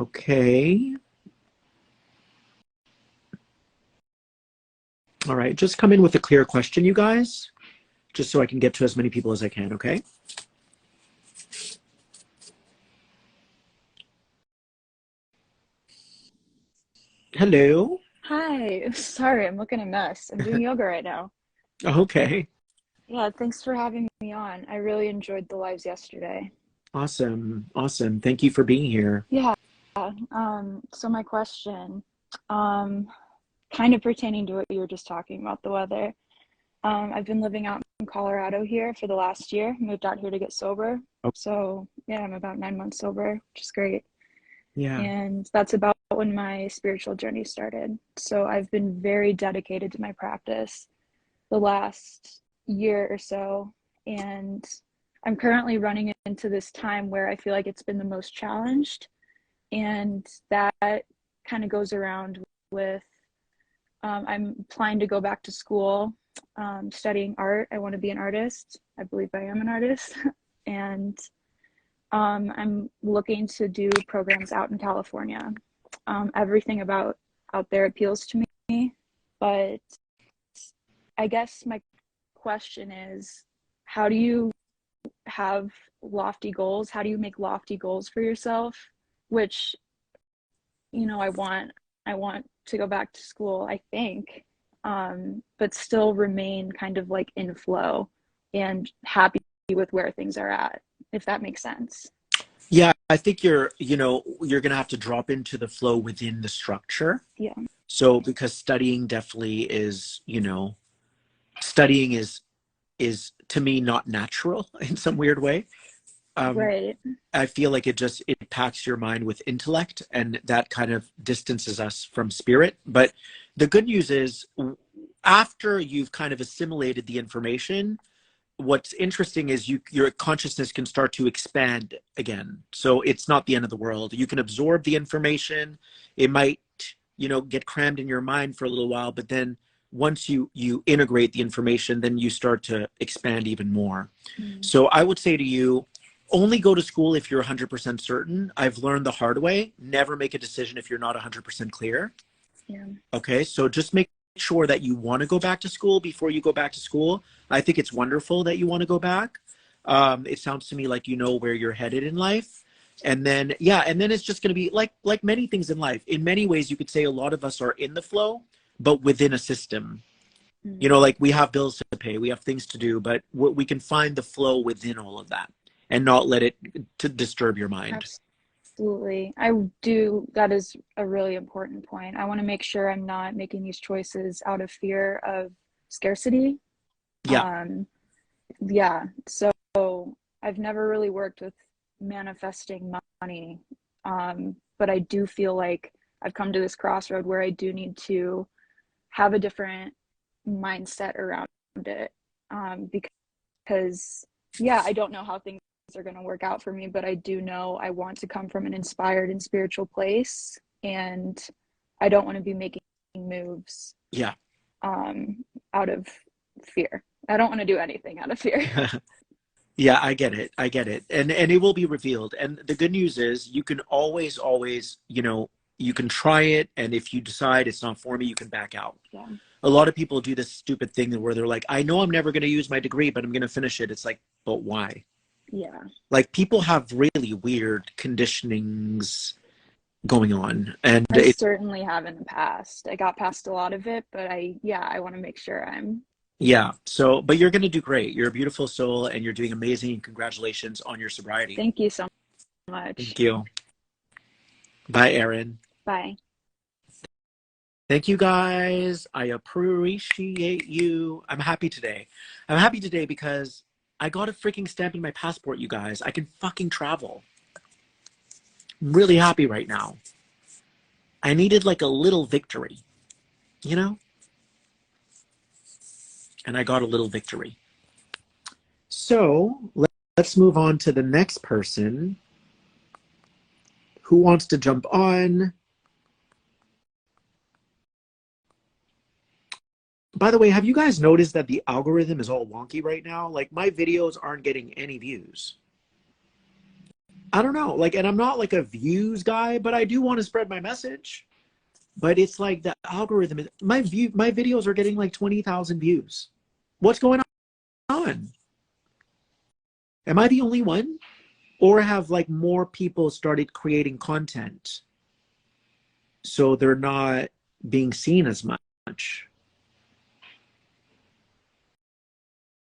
Okay. All right, just come in with a clear question, you guys, just so I can get to as many people as I can, okay? Hello. Hi, sorry, I'm looking a mess. I'm doing yoga right now. Okay. Yeah, thanks for having me on. I really enjoyed the lives yesterday. Awesome. Awesome. Thank you for being here. Yeah, so my question, um, kind of pertaining to what you were just talking about, the weather. I've been living out in Colorado here for the last year, moved out here to get sober. Oh, So yeah, I'm about 9 months sober, which is great. yeah. And that's about when my spiritual journey started. So I've been very dedicated to my practice the last year or so. And I'm currently running into this time where I feel like it's been the most challenged. And that kind of goes around with I'm applying to go back to school, studying art. I want to be an artist. I believe I am an artist. And I'm looking to do programs out in California. Everything about out there appeals to me, but I guess my question is, how do you have lofty goals? How do you make lofty goals for yourself? Which, I want to go back to school, I think, but still remain kind of like in flow and happy with where things are at, if that makes sense. Yeah, I think you're going to have to drop into the flow within the structure. Yeah. So because studying definitely is, studying is to me not natural in some weird way. Um, Right. I feel like it packs your mind with intellect, and that kind of distances us from spirit. But the good news is, after you've kind of assimilated the information, what's interesting is your consciousness can start to expand again. So it's not the end of the world. You can absorb the information. It might, get crammed in your mind for a little while, but then once you integrate the information, then you start to expand even more. Mm. So I would say to you, only go to school if you're 100% certain. I've learned the hard way. Never make a decision if you're not 100% clear. Yeah. Okay, so just make sure that you want to go back to school before you go back to school. I think it's wonderful that you want to go back. It sounds to me like you know where you're headed in life. And then, yeah, and then it's just going to be like many things in life. In many ways, you could say a lot of us are in the flow, but within a system. Mm. Like we have bills to pay, we have things to do, but we can find the flow within all of that and not let it to disturb your mind. Absolutely. I do. That is a really important point. I want to make sure I'm not making these choices out of fear of scarcity. Yeah, Um, yeah. So I've never really worked with manifesting money. But I do feel like I've come to this crossroad where I do need to have a different mindset around it. Because, yeah, I don't know how things are going to work out for me, but I do know I want to come from an inspired and spiritual place, and I don't want to be making moves yeah. out of fear. I don't want to do anything out of fear. Yeah, I get it. I get it. And it will be revealed. And the good news is you can always, you can try it, and if you decide it's not for me, you can back out. Yeah. A lot of people do this stupid thing where they're like, I know I'm never going to use my degree, but I'm going to finish it. It's like, but why? Yeah. Like people have really weird conditionings going on. And I certainly have in the past. I got past a lot of it, but I want to make sure I'm. yeah. So, but you're going to do great. You're a beautiful soul and you're doing amazing. Congratulations on your sobriety. Thank you so much. Thank you. Bye, Erin. Bye. Thank you guys. I appreciate you. I'm happy today. I'm happy today because I got a freaking stamp in my passport, you guys. I can fucking travel. I'm really happy right now. I needed like a little victory, you know? And I got a little victory. So let's move on to the next person. Who wants to jump on? By the way, have you guys noticed that the algorithm is all wonky right now? Like my videos aren't getting any views. I don't know, like, and I'm not like a views guy, but I do want to spread my message. But it's like the algorithm, my videos are getting like 20,000 views. What's going on? Am I the only one? Or have like more people started creating content so they're not being seen as much?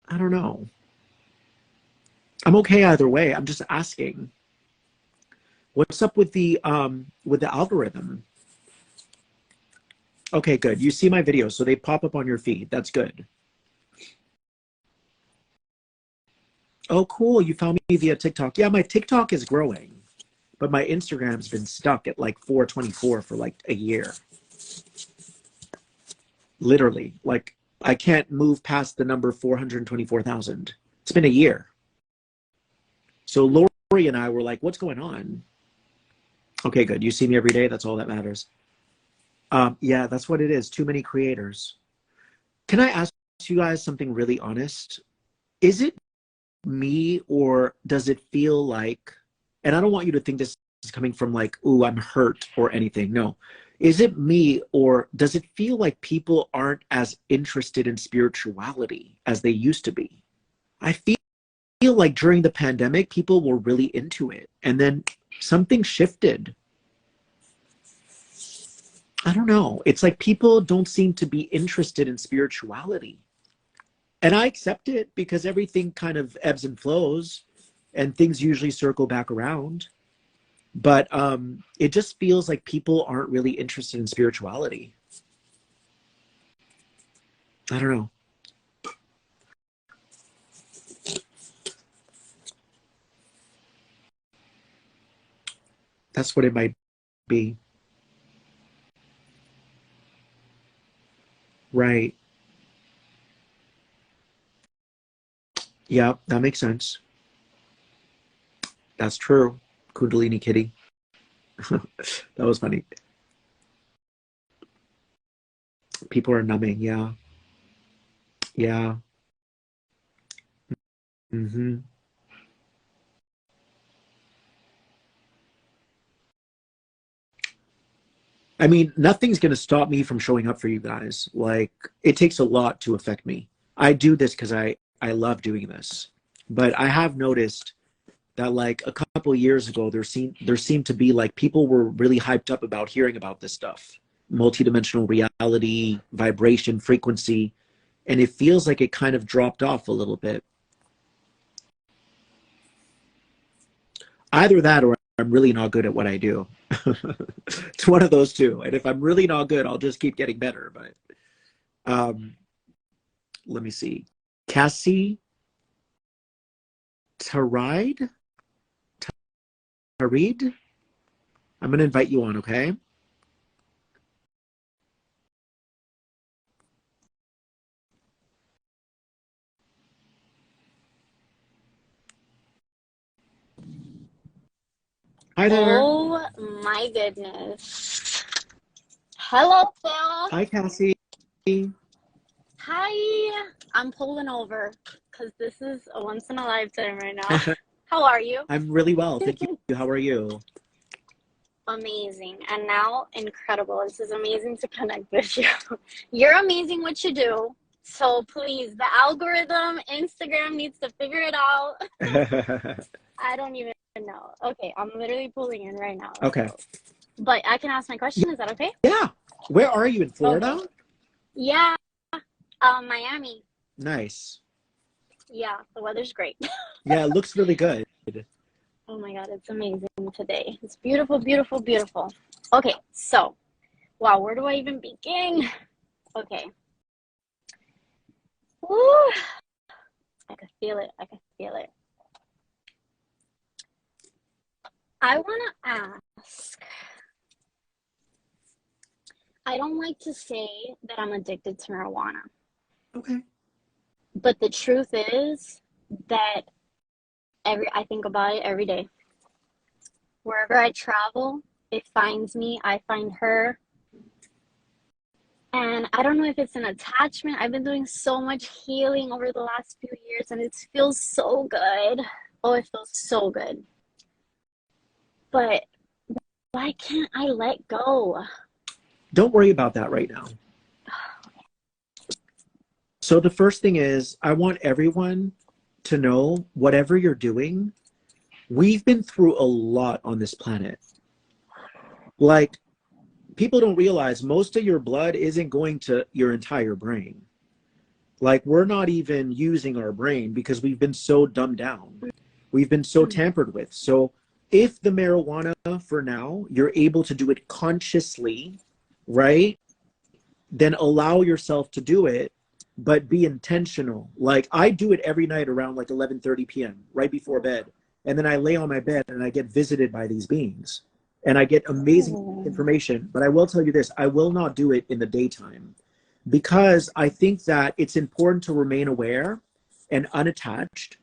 I don't know. I'm okay either way. I'm just asking. What's up with the algorithm? Okay, good. You see my videos, so they pop up on your feed. That's good. Oh, cool. You found me via TikTok. Yeah, my TikTok is growing, but my Instagram's been stuck at like 424 for like a year. Literally, like I can't move past the number 424,000. It's been a year. So Lori and I were like, what's going on? Okay, good. You see me every day. That's all that matters. Yeah, that's what it is. Too many creators. Can I ask you guys something really honest? Is it me, or does it feel like, and I don't want you to think this is coming from like, ooh, I'm hurt or anything. No. Is it me, or does it feel like people aren't as interested in spirituality as they used to be? I feel like during the pandemic, people were really into it, and then something shifted. I don't know. It's like people don't seem to be interested in spirituality. And I accept it because everything kind of ebbs and flows and things usually circle back around. But it just feels like people aren't really interested in spirituality. I don't know. That's what it might be. Right. Yeah, that makes sense. That's true. Kundalini kitty. That was funny. People are numbing. Yeah. Yeah. Hmm. I mean, nothing's going to stop me from showing up for you guys. Like, it takes a lot to affect me. I do this because I love doing this. But I have noticed that like a couple years ago, there seemed to be like people were really hyped up about hearing about this stuff, multidimensional reality, vibration, frequency, and it feels like it kind of dropped off a little bit. Either that, or I'm really not good at what I do. It's one of those two. And if I'm really not good, I'll just keep getting better. But um, let me see. Cassie Taride? Tarid? I'm going to invite you on, okay? Hi there. Oh my goodness. Hello, Phil. Hi, Cassie. Hi. I'm pulling over because this is a once in a lifetime right now. How are you? I'm really well. Thank you. How are you? Amazing. And now, incredible. This is amazing to connect with you. You're amazing what you do. So please, the algorithm, Instagram needs to figure it out. I don't even know. Okay, I'm literally pulling in right now. Okay. So. But I can ask my question. Is that okay? Yeah. Where are you, in Florida? Okay. Yeah. Miami. Nice. Yeah, the weather's great. Yeah, it looks really good. Oh my God, it's amazing today. It's beautiful, beautiful, beautiful. Okay, so, wow, where do I even begin? Okay. Woo. I can feel it. I can feel it. I want to ask, I don't like to say that I'm addicted to marijuana. Okay. But the truth is that I think about it every day. Wherever I travel, it finds me, I find her. And I don't know if it's an attachment. I've been doing so much healing over the last few years and it feels so good. Oh, it feels so good. but why can't I let go? Don't worry about that right now. So the first thing is, I want everyone to know, whatever you're doing, we've been through a lot on this planet. Like, people don't realize most of your blood isn't going to your entire brain. Like, we're not even using our brain because we've been so dumbed down. We've been so tampered with. So if the marijuana, for now, you're able to do it consciously, right? Then allow yourself to do it, but be intentional. Like, I do it every night around like 11:30 p.m., right before bed. And then I lay on my bed and I get visited by these beings. And I get amazing information. But I will tell you this, I will not do it in the daytime, because I think that it's important to remain aware and unattached.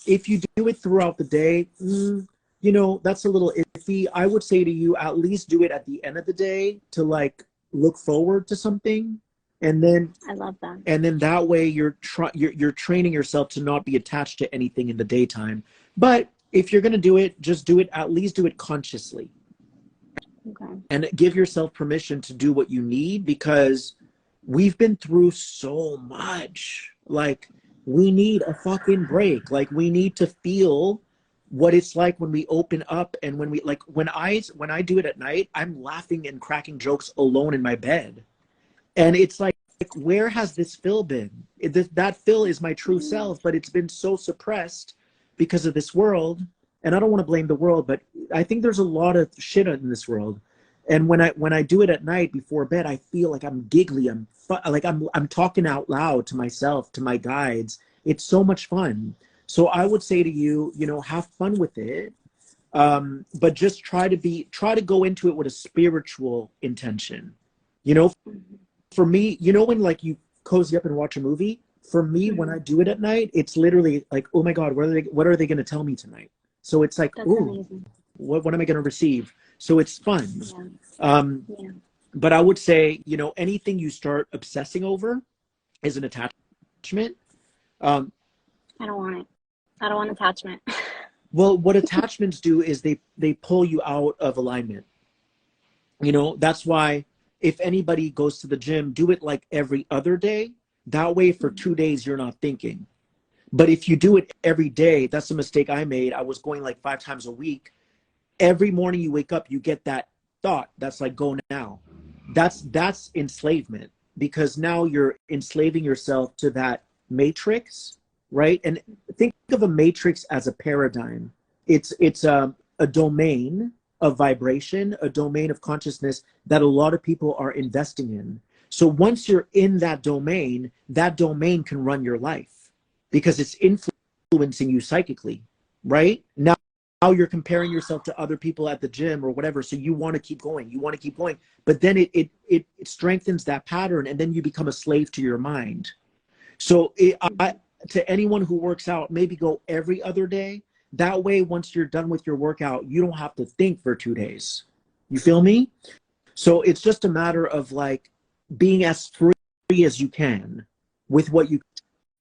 If you do it throughout the day, you know, that's a little iffy. I would say to you, at least do it at the end of the day to like look forward to something. And then I love that. And then that way you're training yourself to not be attached to anything in the daytime. But if you're going to do it, just do it, at least do it consciously. Okay. And give yourself permission to do what you need, because we've been through so much. Like, we need a fucking break. Like, we need to feel what it's like when we open up, and when we, like, when I do it at night, I'm laughing and cracking jokes alone in my bed. And it's like, where has this Phil been? That Phil is my true self, but it's been so suppressed because of this world. And I don't want to blame the world, but I think there's a lot of shit in this world. And when I do it at night before bed, I feel like I'm giggly. I'm talking out loud to myself, to my guides. It's so much fun. So I would say to you, you know, have fun with it. But just try to go into it with a spiritual intention. You know, for me, you know, when like you cozy up and watch a movie, for me, when I do it at night, it's literally like, oh my God, what are they going to tell me tonight? So it's like, ooh, what am I going to receive? So it's fun. Yeah. But I would say, you know, anything you start obsessing over is an attachment. I don't want it. I don't want attachment. Well, what attachments do is they pull you out of alignment. You know, that's why if anybody goes to the gym, do it like every other day. That way for 2 days, you're not thinking. But if you do it every day, that's a mistake I made. I was going like 5 times a week. Every morning you wake up, you get that thought that's like, go now. That's enslavement, because now you're enslaving yourself to that matrix, right? And think of a matrix as a paradigm. It's a domain of vibration, a domain of consciousness that a lot of people are investing in. So once you're in that domain can run your life, because it's influencing you psychically, right? Now you're comparing yourself to other people at the gym or whatever. So you want to keep going, but then it strengthens that pattern, and then you become a slave to your mind. So to anyone who works out, maybe go every other day. That way, once you're done with your workout, you don't have to think for 2 days. You feel me? So it's just a matter of like being as free as you can with what you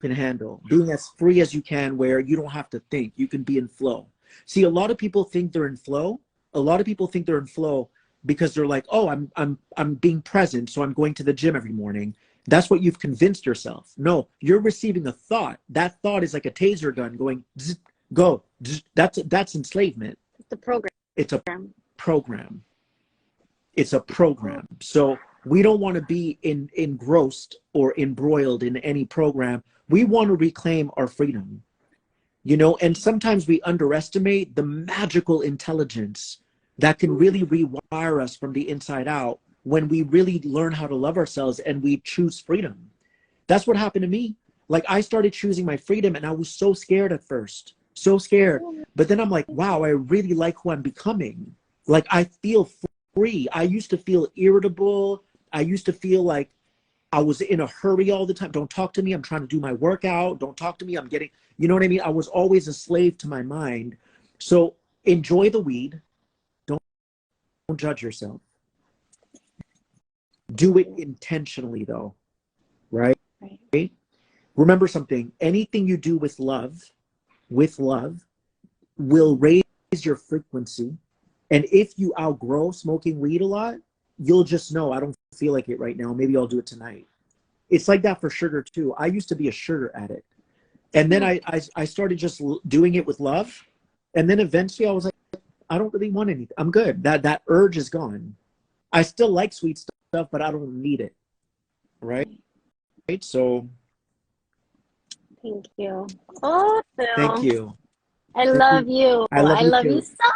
can handle. Being as free as you can where you don't have to think. You can be in flow. See, a lot of people think they're in flow. A lot of people think they're in flow because they're like, oh, I'm being present, so I'm going to the gym every morning. That's what you've convinced yourself. No, you're receiving a thought. That thought is like a taser gun going, zzz, go. Zzz. That's enslavement. It's a program. It's a program. It's a program. So we don't want to be engrossed or embroiled in any program. We want to reclaim our freedom. You know, and sometimes we underestimate the magical intelligence that can really rewire us from the inside out when we really learn how to love ourselves and we choose freedom. That's what happened to me. Like, I started choosing my freedom and I was so scared at first, so scared. But then I'm like, wow, I really like who I'm becoming. Like, I feel free. I used to feel irritable. I used to feel like I was in a hurry all the time. Don't talk to me. I'm trying to do my workout. Don't talk to me. I'm getting, you know what I mean? I was always a slave to my mind. So enjoy the weed. Don't judge yourself. Do it intentionally though, right? Remember something, anything you do with love will raise your frequency, And if you outgrow smoking weed a lot, you'll just know, I don't feel like it right now. Maybe I'll do it tonight. It's like that for sugar too. I used to be a sugar addict. And then I started just doing it with love. And then eventually I was like, I don't really want anything. I'm good. That urge is gone. I still like sweet stuff, but I don't need it. Right? So. Thank you. Oh, Phil. Thank you. I love you. I love you so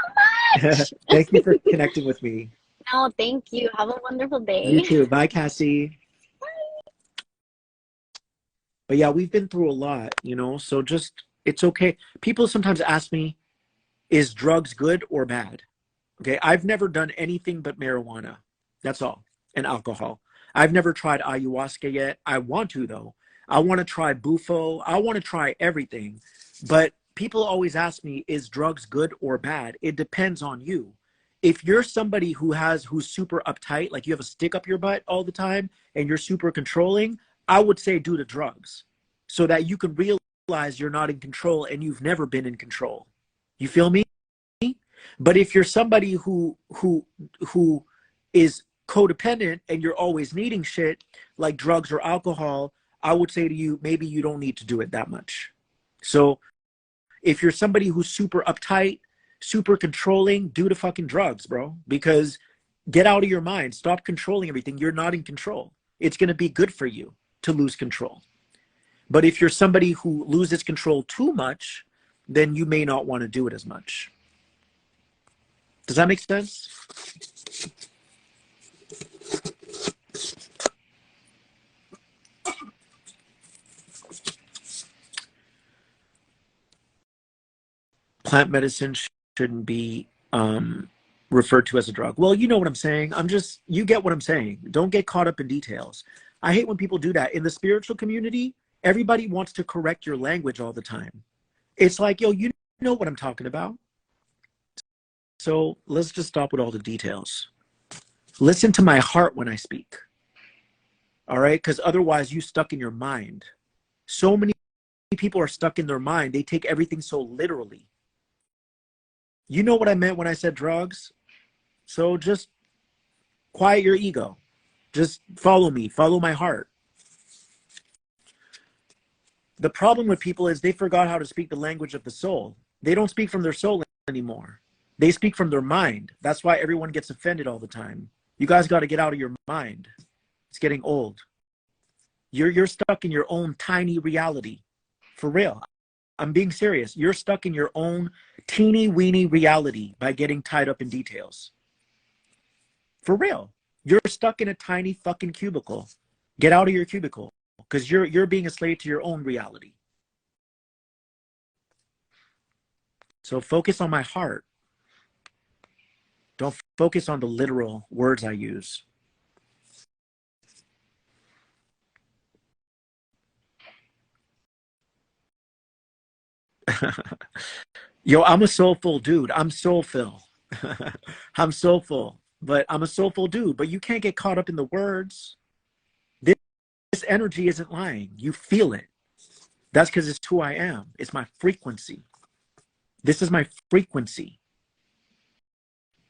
much. Thank you for connecting with me. No, thank you. Have a wonderful day. You too. Bye, Cassie. But yeah, we've been through a lot, you know, so just, it's okay. People sometimes ask me, is drugs good or bad? Okay, I've never done anything but marijuana. That's all. And alcohol. I've never tried ayahuasca yet. I want to, though. I want to try bufo. I want to try everything. But people always ask me, is drugs good or bad? It depends on you. If you're somebody who's super uptight, like you have a stick up your butt all the time and you're super controlling, I would say do the drugs so that you can realize you're not in control and you've never been in control. You feel me? But if you're somebody who is codependent and you're always needing shit like drugs or alcohol, I would say to you, maybe you don't need to do it that much. So if you're somebody who's super uptight, super controlling, do the fucking drugs, bro. Because get out of your mind. Stop controlling everything. You're not in control. It's going to be good for you to lose control. But if you're somebody who loses control too much, then you may not want to do it as much. Does that make sense? Plant medicine shouldn't be referred to as a drug. Well, you know what I'm saying. You get what I'm saying. Don't get caught up in details. I hate when people do that. In the spiritual community, everybody wants to correct your language all the time. It's like, yo, you know what I'm talking about. So let's just stop with all the details. Listen to my heart when I speak. All right? Because otherwise you stuck in your mind. So many people are stuck in their mind. They take everything so literally. You know what I meant when I said drugs? So just quiet your ego. Just follow me. Follow my heart. The problem with people is they forgot how to speak the language of the soul. They don't speak from their soul anymore. They speak from their mind. That's why everyone gets offended all the time. You guys got to get out of your mind. It's getting old. You're stuck in your own tiny reality. For real. I'm being serious. You're stuck in your own teeny weeny reality by getting tied up in details. For real. You're stuck in a tiny fucking cubicle. Get out of your cubicle because you're being a slave to your own reality. So focus on my heart. Don't focus on the literal words I use. Yo, I'm a soulful dude. I'm soulful. I'm soulful, but I'm a soulful dude. But you can't get caught up in the words. This energy isn't lying. You feel it. That's because it's who I am. It's my frequency. This is my frequency.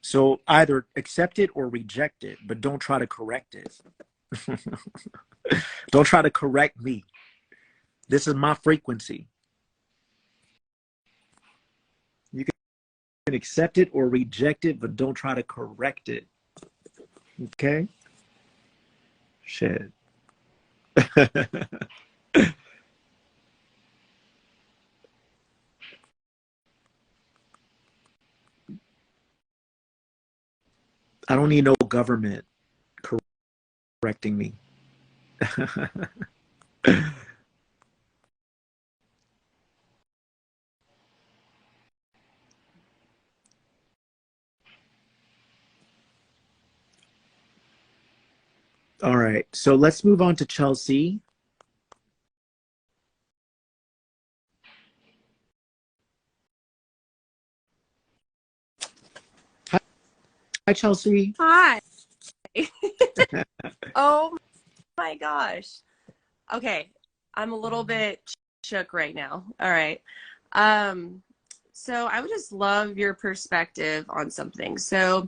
So either accept it or reject it, but don't try to correct it. Don't try to correct me. This is my frequency. You can accept it or reject it, but don't try to correct it. Okay? Shit. I don't need no government correcting me. All right, so let's move on to Chelsea. Hi, Chelsea. Hi. Oh my gosh. Okay. I'm a little bit shook right now. All right. So I would just love your perspective on something. So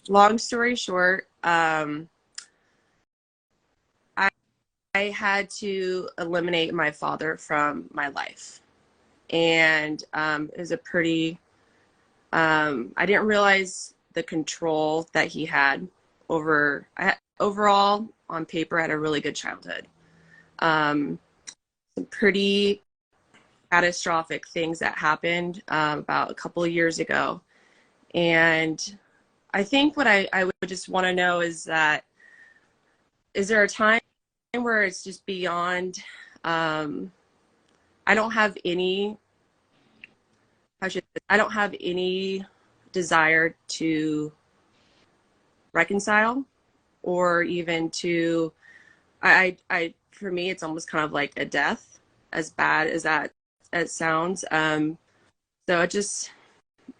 long story short, I had to eliminate my father from my life. And it was a pretty, I didn't realize the control that he had over, overall, on paper, I had a really good childhood. Some pretty catastrophic things that happened about a couple of years ago. And I think what I would just want to know is that, is there a time where it's just beyond, I don't have any, I don't have any desire to reconcile, or even to, for me, it's almost kind of like a death, as bad as that it sounds. So it just,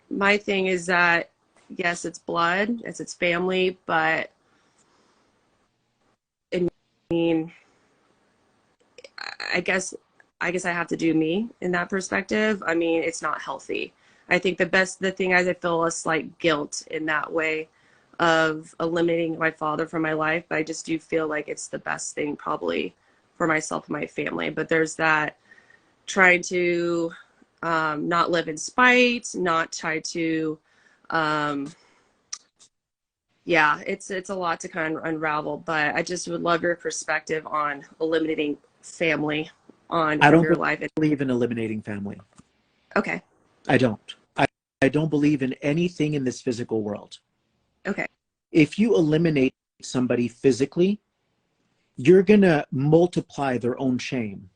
my thing is that, yes, it's blood, it's family, but I mean, I guess I have to do me in that perspective. I mean, it's not healthy. I think the thing is, I feel a slight guilt in that way of eliminating my father from my life, but I just do feel like it's the best thing probably for myself and my family. But there's that trying to not live in spite, not try to, yeah, it's a lot to kind of unravel, but I just would love your perspective on eliminating family on your life. I don't believe in eliminating family. Okay. I don't. I don't believe in anything in this physical world. Okay. If you eliminate somebody physically, you're going to multiply their own shame.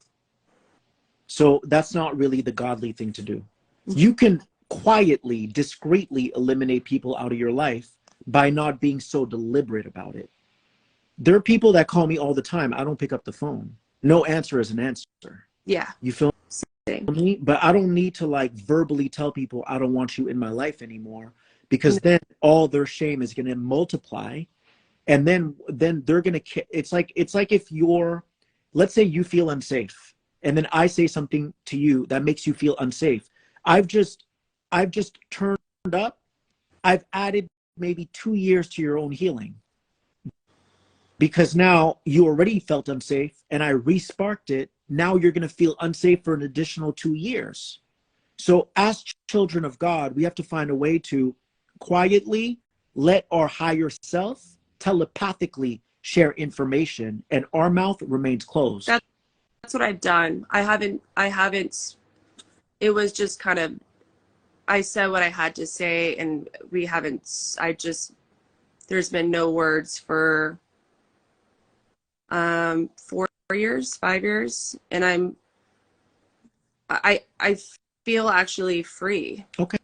So that's not really the godly thing to do. You can quietly, discreetly eliminate people out of your life by not being so deliberate about it. There are people that call me all the time. I don't pick up the phone. No answer is an answer. Yeah. You feel me? But I don't need to like verbally tell people I don't want you in my life anymore, because then all their shame is going to multiply. And then they're going to, it's like if you're, let's say you feel unsafe, and then I say something to you that makes you feel unsafe. I've just turned up. I've added maybe 2 years to your own healing, because now you already felt unsafe and I re-sparked it. Now you're going to feel unsafe for an additional 2 years. So as children of God, we have to find a way to quietly let our higher self telepathically share information, and our mouth remains closed. That's what I've done. I haven't, it was just kind of, I said what I had to say, and we haven't, there's been no words for 4 years, 5 years. And I feel actually free. Okay.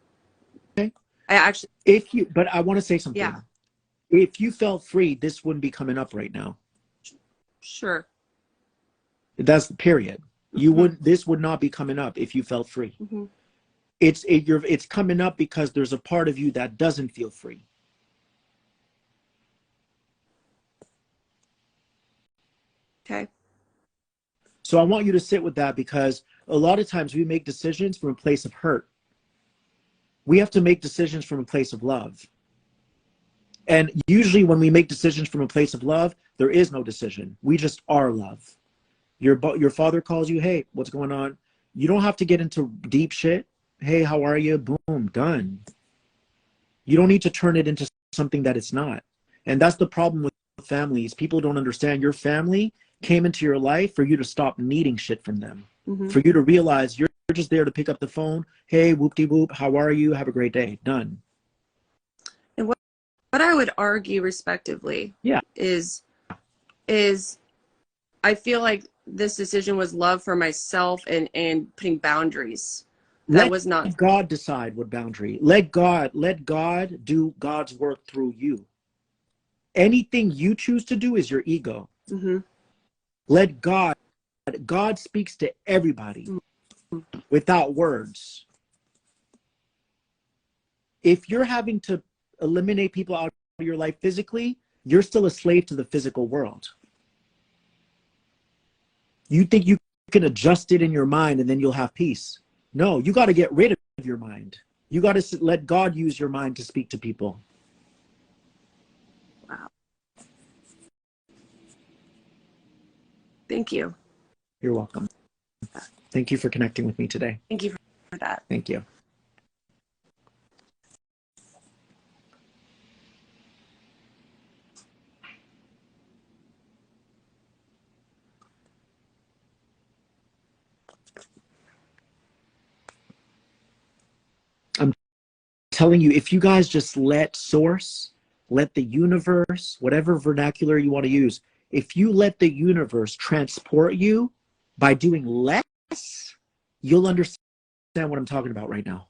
I actually, but I want to say something. Yeah. If you felt free, this wouldn't be coming up right now. Sure. That's the period. This would not be coming up if you felt free. Mm-hmm. It's coming up because there's a part of you that doesn't feel free. Okay. So I want you to sit with that, because a lot of times we make decisions from a place of hurt. We have to make decisions from a place of love. And usually when we make decisions from a place of love, there is no decision. We just are love. Your father calls you, hey, what's going on? You don't have to get into deep shit. Hey, how are you? Boom, done. You don't need to turn it into something that it's not. And that's the problem with families. People don't understand your family came into your life for you to stop needing shit from them. Mm-hmm. For you to realize you're just there to pick up the phone. Hey, whoop-de-whoop, how are you? Have a great day. Done. And what I would argue respectively, yeah, is I feel like this decision was love for myself and putting boundaries. That was not. Let God decide what boundary. Let God do God's work through you. Anything you choose to do is your ego. Mm-hmm. Let God speaks to everybody without words. If you're having to eliminate people out of your life physically, you're still a slave to the physical world. You think you can adjust it in your mind and then you'll have peace. No, you got to get rid of your mind. You got to let God use your mind to speak to people. Wow. Thank you. You're welcome. Thank you for connecting with me today. Thank you for that. Thank you. I'm telling you, if you guys just let source, let the universe, whatever vernacular you want to use, if you let the universe transport you by doing less, you'll understand what I'm talking about right now.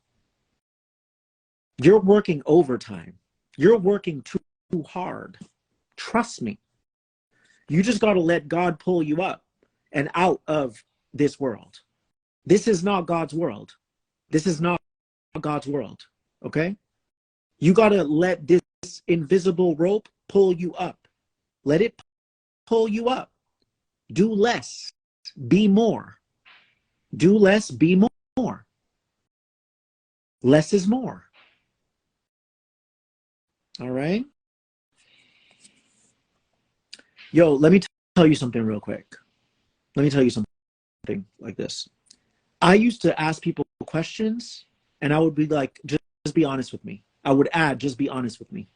You're working overtime. You're working too hard. Trust me. You just got to let God pull you up and out of this world. This is not God's world. This is not God's world. Okay? You got to let this invisible rope pull you up. Let it pull you up. Do less. Be more. Do less. Be more. Less is more. All right? Yo, let me tell you something real quick. Let me tell you something like this. I used to ask people questions, and I would be like, just be honest with me. I would add, just be honest with me.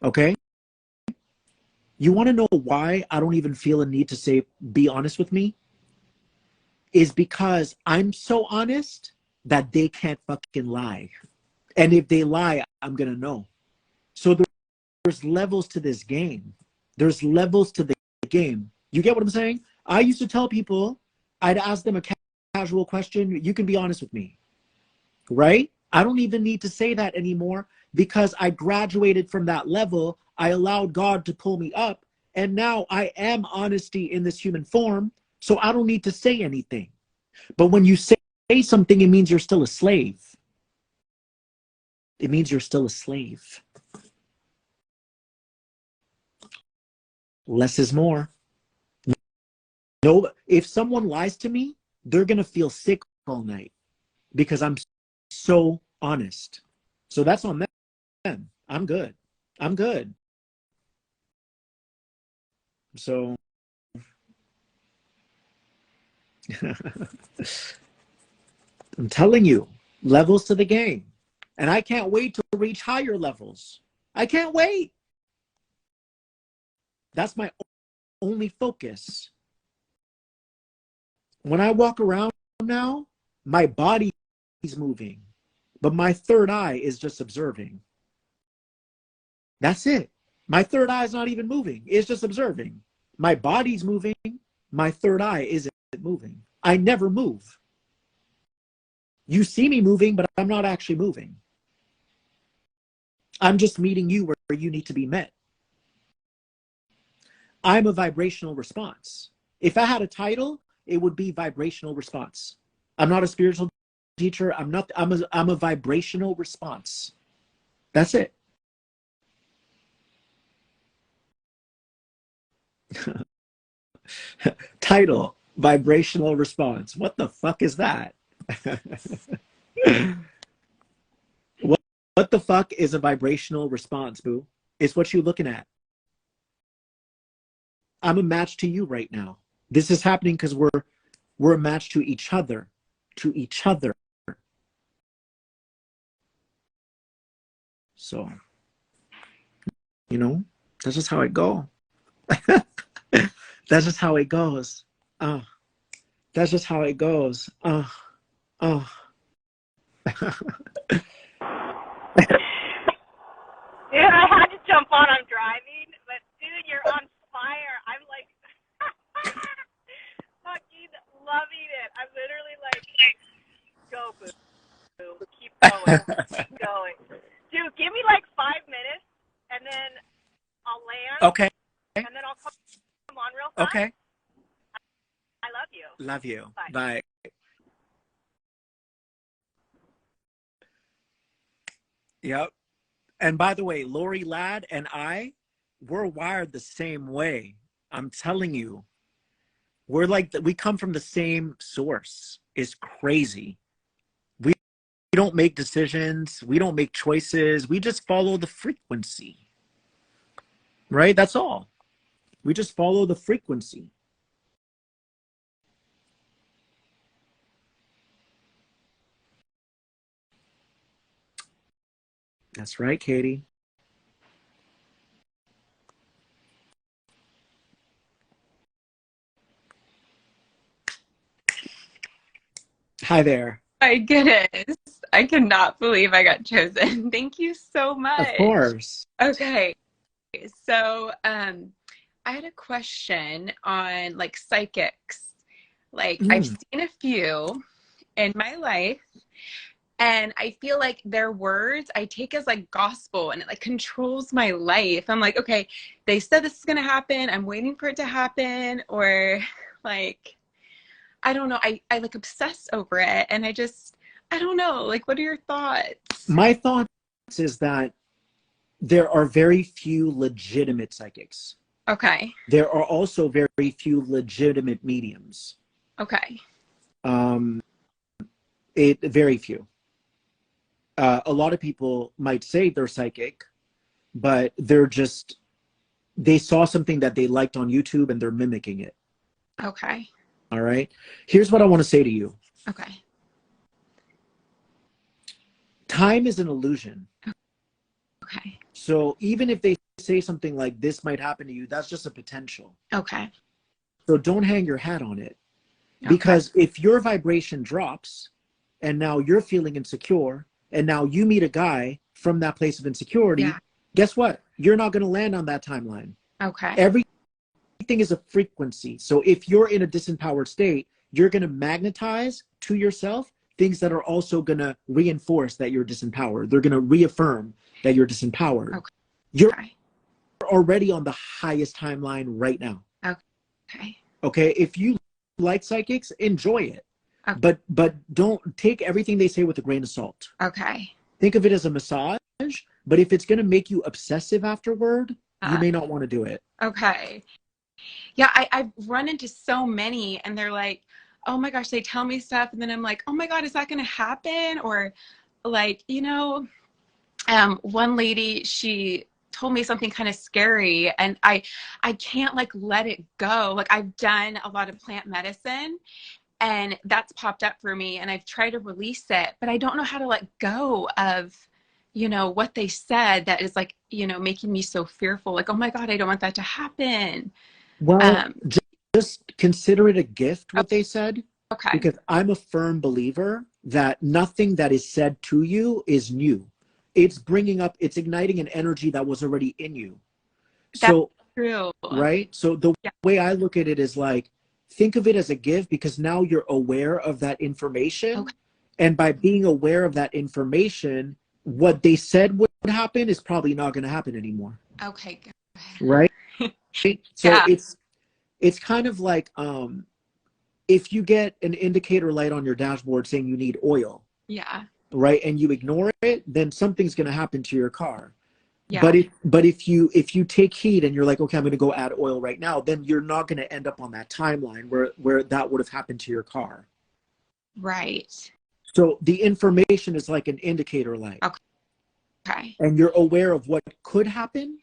Okay? You want to know why I don't even feel a need to say, be honest with me? Is because I'm so honest that they can't fucking lie. And if they lie, I'm going to know. So there's levels to this game. There's levels to the game. You get what I'm saying? I used to tell people, I'd ask them a casual question, you can be honest with me, right? I don't even need to say that anymore because I graduated from that level. I allowed God to pull me up, and now I am honesty in this human form, so I don't need to say anything. But when you say something, it means you're still a slave. It means you're still a slave. Less is more. No, if someone lies to me, they're going to feel sick all night because I'm so honest. So that's on them. I'm good. I'm good. So I'm telling you, levels to the game. And I can't wait to reach higher levels. I can't wait. That's my only focus. When I walk around now, my body is moving, but my third eye is just observing. That's it. My third eye is not even moving. It's just observing. My body's moving. My third eye isn't moving. I never move. You see me moving, but I'm not actually moving. I'm just meeting you where you need to be met. I'm a vibrational response. If I had a title, it would be vibrational response. I'm not a spiritual teacher. I'm a vibrational response. That's it. Title, vibrational response. What the fuck is that? What the fuck is a vibrational response, boo? It's what you're looking at. I'm a match to you right now. This is happening because we're a match to each other. To each other. So, you know, that's just how it goes. That's just how it goes. That's just how it goes. Dude, I had to jump on. I'm driving, but dude, you're on fire. I'm like, fucking loving it. I'm literally like, go, boo. Keep going. Keep going. Dude, give me like 5 minutes, and then I'll land. Okay. And then I'll come on real fast. Okay. I love you. Love you. Bye. Bye. Yep. And by the way, Lori Ladd and we're wired the same way. I'm telling you. We're like, we come from the same source. It's crazy. We don't make decisions. We don't make choices. We just follow the frequency. Right? That's all. We just follow the frequency. That's right, Katie. Hi there. My goodness. I cannot believe I got chosen. Thank you so much. Of course. Okay. So, I had a question on like psychics. Like I've seen a few in my life, and I feel like their words I take as like gospel, and it like controls my life. I'm like, okay, they said this is going to happen. I'm waiting for it to happen. Or like, I don't know. I like obsess over it, and I don't know. Like, what are your thoughts? My thoughts is that there are very few legitimate psychics. Okay. There are also very few legitimate mediums. Okay. Very few. A lot of people might say they're psychic, but they saw something that they liked on YouTube and they're mimicking it. Okay. All right. Here's what I want to say to you. Okay. Time is an illusion. Okay. So even if they say something like this might happen to you, that's just a potential. Okay. So don't hang your hat on it. Because if your vibration drops and now you're feeling insecure and now you meet a guy from that place of insecurity, guess what? You're not going to land on that timeline. Okay. Everything is a frequency. So if you're in a disempowered state, you're going to magnetize to yourself things that are also going to reinforce that you're disempowered. They're going to reaffirm that you're disempowered. Okay. You're already on the highest timeline right now. Okay. Okay. If you like psychics, enjoy it. Okay. But don't take everything they say with a grain of salt. Okay. Think of it as a massage, but if it's going to make you obsessive afterward, you may not want to do it. Okay. Yeah, I've run into so many, and they're like, oh my gosh, they tell me stuff, and then I'm like, oh my God, is that going to happen? Or like, one lady, she told me something kind of scary, and I can't like let it go. Like I've done a lot of plant medicine, and that's popped up for me, and I've tried to release it, but I don't know how to let go of, what they said that is like, making me so fearful. Like, oh my God, I don't want that to happen. Well, just consider it a gift, what they said. Okay. Because I'm a firm believer that nothing that is said to you is new. It's igniting an energy that was already in you. So, that's true. Right? So the way I look at it is like, think of it as a gift because now you're aware of that information. Okay. And by being aware of that information, what they said would happen is probably not going to happen anymore. Okay. Good. Right? So it's kind of like if you get an indicator light on your dashboard saying you need oil. Yeah. Right? And you ignore it, then something's going to happen to your car. Yeah. But if you take heed and you're like, okay, I'm going to go add oil right now, then you're not going to end up on that timeline where that would have happened to your car. Right. So the information is like an indicator light. Okay. And you're aware of what could happen,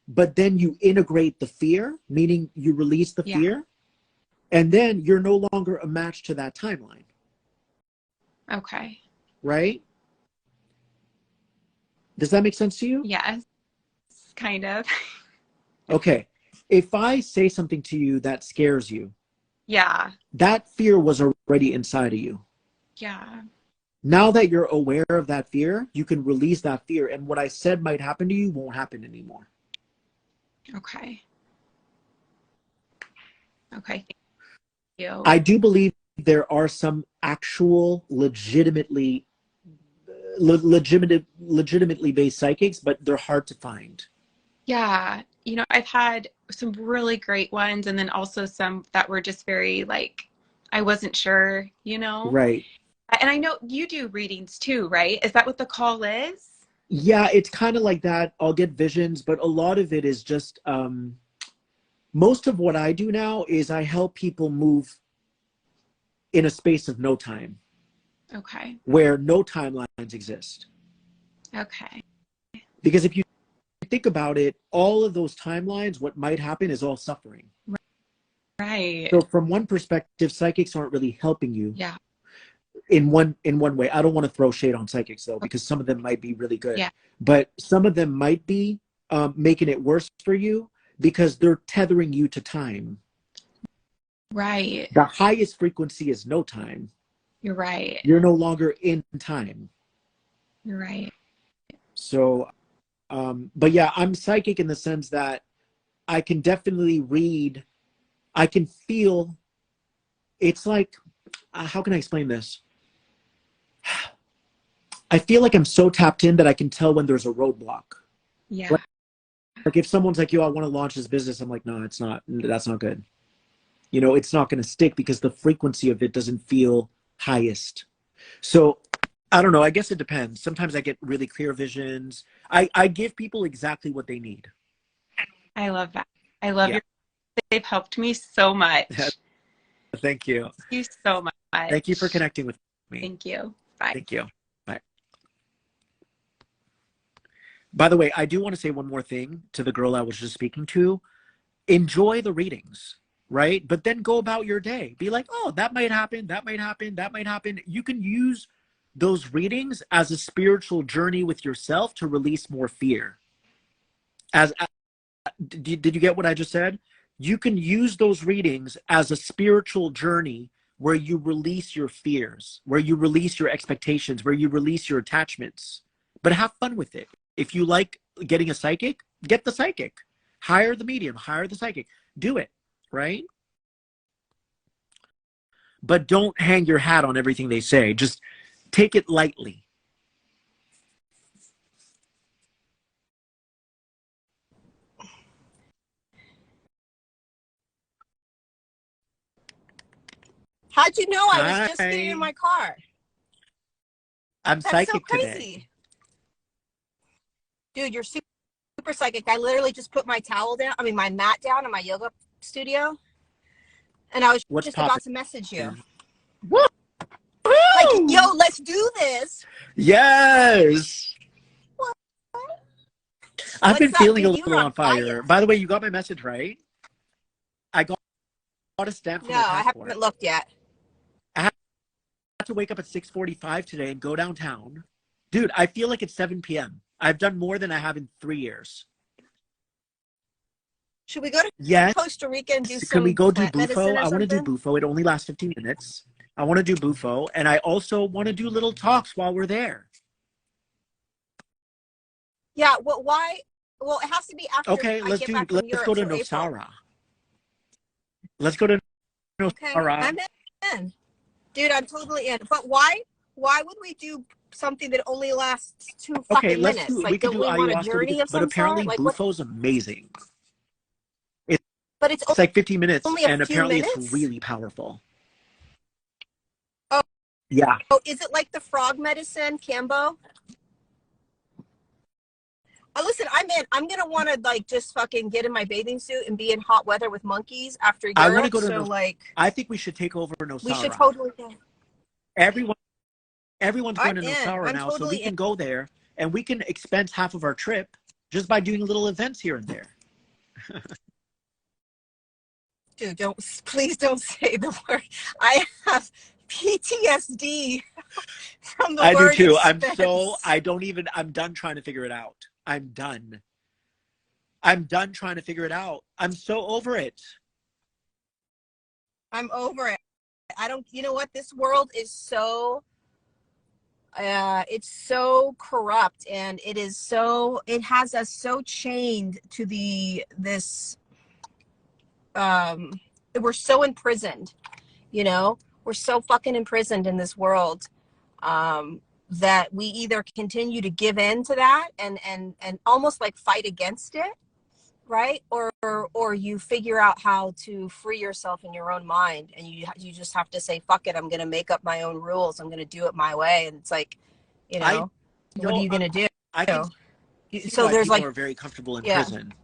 but then you integrate the fear, meaning you release the fear, and then you're no longer a match to that timeline. Okay. Right? Does that make sense to you? Yes, kind of. Okay. If I say something to you that scares you, that fear was already inside of you. Yeah. Now that you're aware of that fear, you can release that fear. And what I said might happen to you won't happen anymore. Okay. Okay. Thank you. I do believe there are some actual legitimately based psychics, but they're hard to find. Yeah. I've had some really great ones, and then also some that were just very like, I wasn't sure, Right. And I know you do readings too, right? Is that what the call is? Yeah, it's kind of like that. I'll get visions, but a lot of it is just, most of what I do now is I help people move in a space of no time. Okay. where no timelines exist. Okay. Because if you think about it, all of those timelines, what might happen is all suffering. Right. So from one perspective, psychics aren't really helping you. Yeah. In one way. I don't want to throw shade on psychics though, because some of them might be really good. Yeah. But some of them might be making it worse for you because they're tethering you to time. Right. The highest frequency is no time. You're right. You're no longer in time. You're right. So, but yeah, I'm psychic in the sense that I can definitely read. I can feel. It's like, how can I explain this? I feel like I'm so tapped in that I can tell when there's a roadblock. Yeah. Like if someone's like, yo, I want to launch this business, I'm like, no, it's not. That's not good. You know, it's not going to stick because the frequency of it doesn't feel highest. So I don't know. I guess it depends. Sometimes I get really clear visions. I give people exactly what they need. I love that. I love your, they've helped me so much. Thank you. Thank you so much. Thank you for connecting with me. Thank you. Bye. Thank you. Bye. By the way, I do want to say one more thing to the girl I was just speaking to. Enjoy the readings, right? But then go about your day. Be like, oh, that might happen. That might happen. That might happen. You can use those readings as a spiritual journey with yourself to release more fear. Did you get what I just said? You can use those readings as a spiritual journey where you release your fears, where you release your expectations, where you release your attachments. But have fun with it. If you like getting a psychic, get the psychic. Hire the medium, hire the psychic. Do it, right? But don't hang your hat on everything they say. Just take it lightly. How'd you know? I was just getting in my car. I'm That's psychic so crazy. today. Dude, you're super psychic. I literally just put my towel down, my mat down in my yoga studio. And I was just about to message you. Woo! Like, yo, let's do this. Yes. What? I've been feeling a little on fire. fire. By the way, you got my message, right? I got a stamp for my passport. No, I haven't looked yet. I had to wake up at 6:45 today and go downtown. Dude, I feel like it's 7 p.m. I've done more than I have in 3 years. Should we go to Costa Rica and do some Can we go do plant Bufo? medicine or I want to do something? Bufo. It only lasts 15 minutes. I want to do Bufo. And I also want to do little talks while we're there. Yeah, well, why? Well, it has to be after Okay, let's go to Nosara. Let's go to Nosara. Okay, I'm in. Dude, I'm totally in. But why would we do something that only lasts 2 fucking minutes? We can do ayahuasca, but apparently Bufo's amazing. But it's like 15 minutes, only and apparently it's really powerful. Oh, yeah. Oh, is it like the frog medicine, Cambo? Listen, I'm in. I'm gonna want to like just fucking get in my bathing suit and be in hot weather with monkeys after Europe. I want to go to like. I think we should take over Nosara. We should totally go. Everyone's going to Nosara now, so we can go there and we can expense half of our trip just by doing little events here and there. Dude, please don't say the word. I have PTSD from the word. I do too. Expense. I'm done trying to figure it out. I'm done trying to figure it out. I'm so over it. I'm over it. You know what? This world is so, it's so corrupt, and it has us so chained to we're so imprisoned, we're so fucking imprisoned in this world, that we either continue to give in to that and almost like fight against it, right? Or you figure out how to free yourself in your own mind, and you just have to say, fuck it, I'm going to make up my own rules. I'm going to do it my way. And it's like, what are you going to do? So there's like, are very comfortable in prison.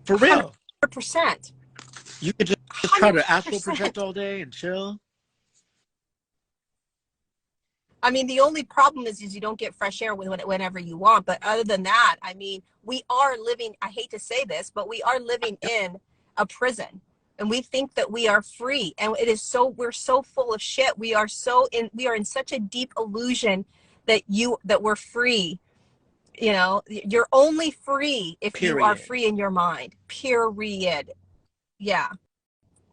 For real. 100%. You could just try to astral project all day and chill. I mean, the only problem is you don't get fresh air whenever you want. But other than that, I mean, we are living, I hate to say this, but we are living in a prison. And we think that we are free. And it is so, we're so full of shit. We are in such a deep illusion that we're free. You know, you're only free if you are free in your mind. Period. Yeah.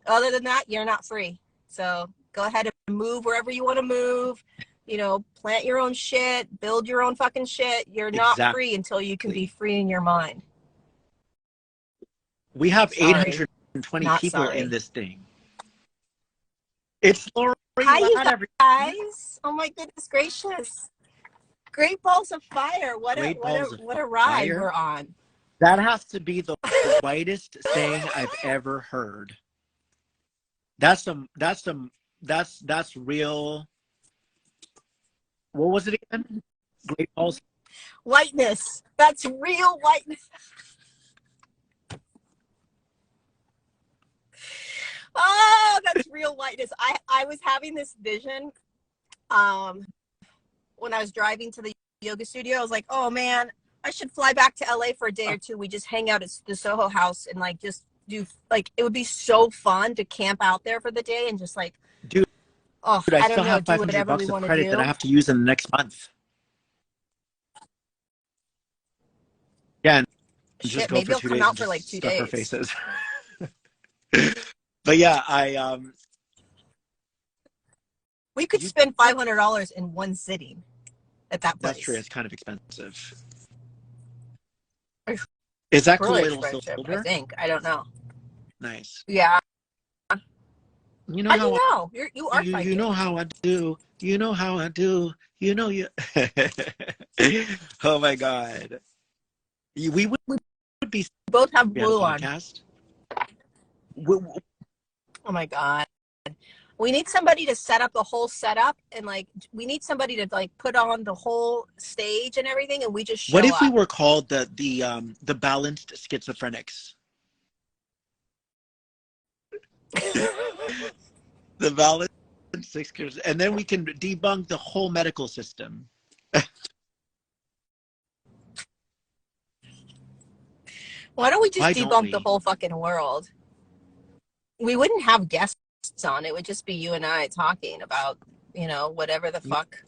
Other than that, you're not free. So go ahead and move wherever you want to move. You know, plant your own shit, build your own fucking shit. You're not free until you can be free in your mind. We have 820 people in this thing. It's Lori Hi, you Ladd, guys. Oh my goodness gracious. Great balls of fire. What a ride we're on. That has to be the whitest thing I've ever heard. That's real. What was it again? Great balls. Lightness. That's real lightness. Oh, that's real lightness. I was having this vision when I was driving to the yoga studio. I was like, oh man, I should fly back to LA for a day or two. We just hang out at the Soho House and like just do, like, it would be so fun to camp out there for the day and just like, dude, I still have 500 bucks of credit that I have to use in the next month. Yeah, and just go maybe for I'll 2 come days out for like 2 days. Our faces. But yeah, we could spend $500 in one sitting at that place. That's true. It's kind of expensive. Is that really colloidal silver? I think. I don't know. Nice. Yeah. You know how do you know? You are you know how I do. You know how I do. You know you. Oh my God. We would be. Both have blue on. Oh my God. We need somebody to set up the whole setup, and like we need somebody to like put on the whole stage and everything, and we just show up. What if we were called the balanced schizophrenics? The balanced schizophrenics, and then we can debunk the whole medical system. Why don't we just debunk the whole fucking world? We wouldn't have guests on. It would just be you and I talking about, you know, whatever the fuck,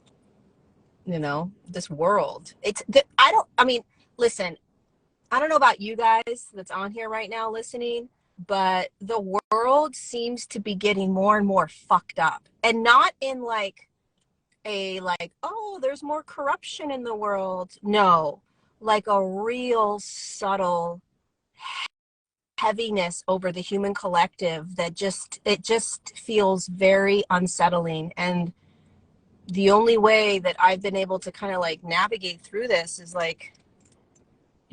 you know, this world. I mean, listen, I don't know about you guys that's on here right now listening, but the world seems to be getting more and more fucked up, and not in like oh, there's more corruption in the world. No, like a real subtle heaviness over the human collective that just feels very unsettling. And the only way that I've been able to kind of like navigate through this is like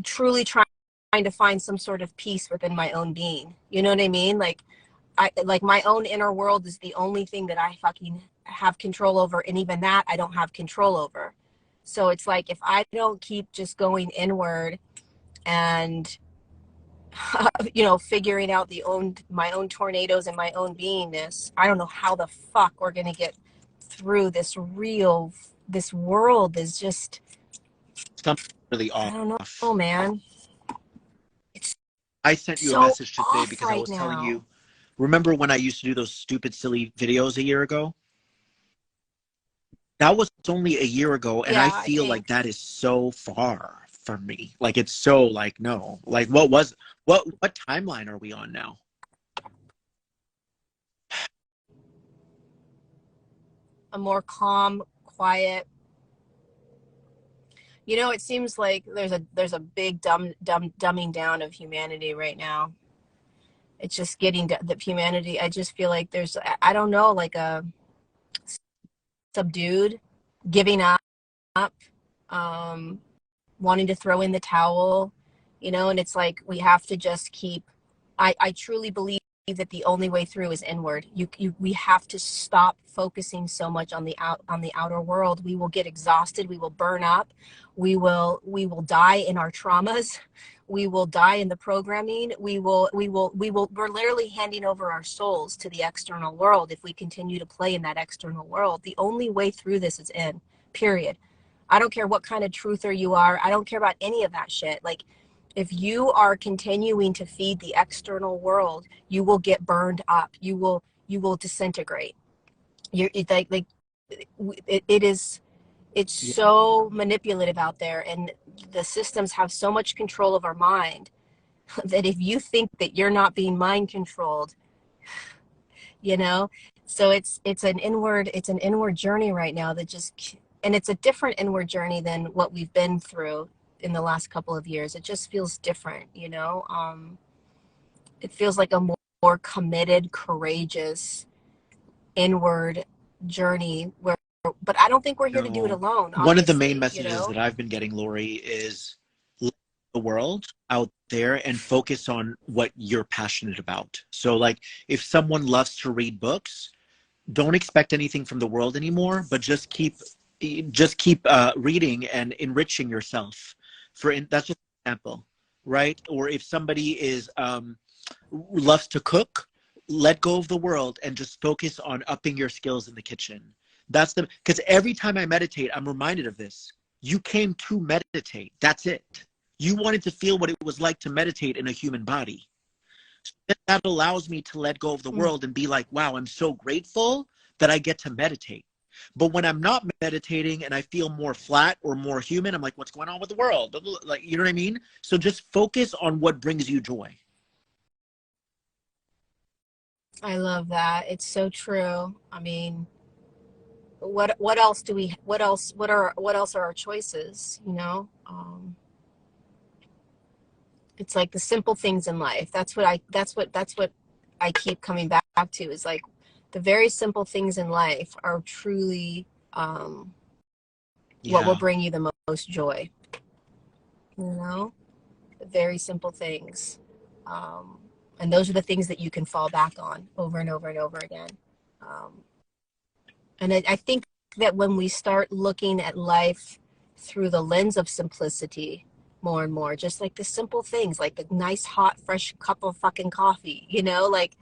truly trying to find some sort of peace within my own being. You know what I mean? Like my own inner world is the only thing that I fucking have control over, and even that I don't have control over. So it's like if I don't keep just going inward and you know, figuring out my own tornadoes and my own beingness, I don't know how the fuck we're gonna get through this world is just something really off. I don't know. Oh man. I sent you a message today because I was telling you, remember when I used to do those stupid, silly videos a year ago? That was only a year ago, and I feel like that is so far from me. Like it's so like no. Like what timeline are we on now? A more calm, quiet. You know, it seems like there's a big dumbing down of humanity right now. It's just getting the humanity. I just feel like there's, I don't know, like a subdued, giving up, wanting to throw in the towel, you know. And it's like we have to just keep. I truly believe that the only way through is inward. We have to stop focusing so much on the outer world. We will get exhausted. We will burn up. We will die in our traumas. We will die in the programming. We're literally handing over our souls to the external world if we continue to play in that external world. The only way through this is in, period. I don't care what kind of truther you are. I don't care about any of that shit. Like, if you are continuing to feed the external world, you will get burned up. You will disintegrate. It's so manipulative out there, and the systems have so much control of our mind that if you think that you're not being mind controlled, you know, so it's an inward journey right now that just, and it's a different inward journey than what we've been through in the last couple of years. It just feels different, you know. It feels like a more committed, courageous, inward journey where, but I don't think we're here to do it alone. One of the main messages that I've been getting, Lori, is let the world out there and focus on what you're passionate about. So like, if someone loves to read books, don't expect anything from the world anymore, but just keep reading and enriching yourself. That's just an example, right? Or if somebody is loves to cook, let go of the world and just focus on upping your skills in the kitchen. Because every time I meditate, I'm reminded of this. You came to meditate. That's it. You wanted to feel what it was like to meditate in a human body. So that allows me to let go of the world and be like, wow, I'm so grateful that I get to meditate. But when I'm not meditating and I feel more flat or more human, I'm like, what's going on with the world? Like, you know what I mean? So just focus on what brings you joy. I love that. It's so true. I mean, what else are our choices, you know? It's like the simple things in life. That's what I keep coming back to, is like the very simple things in life are truly what will bring you the most joy. You know, the very simple things. And those are the things that you can fall back on over and over and over again. And I think that when we start looking at life through the lens of simplicity more and more, just like the simple things, like the nice, hot, fresh cup of fucking coffee, you know, like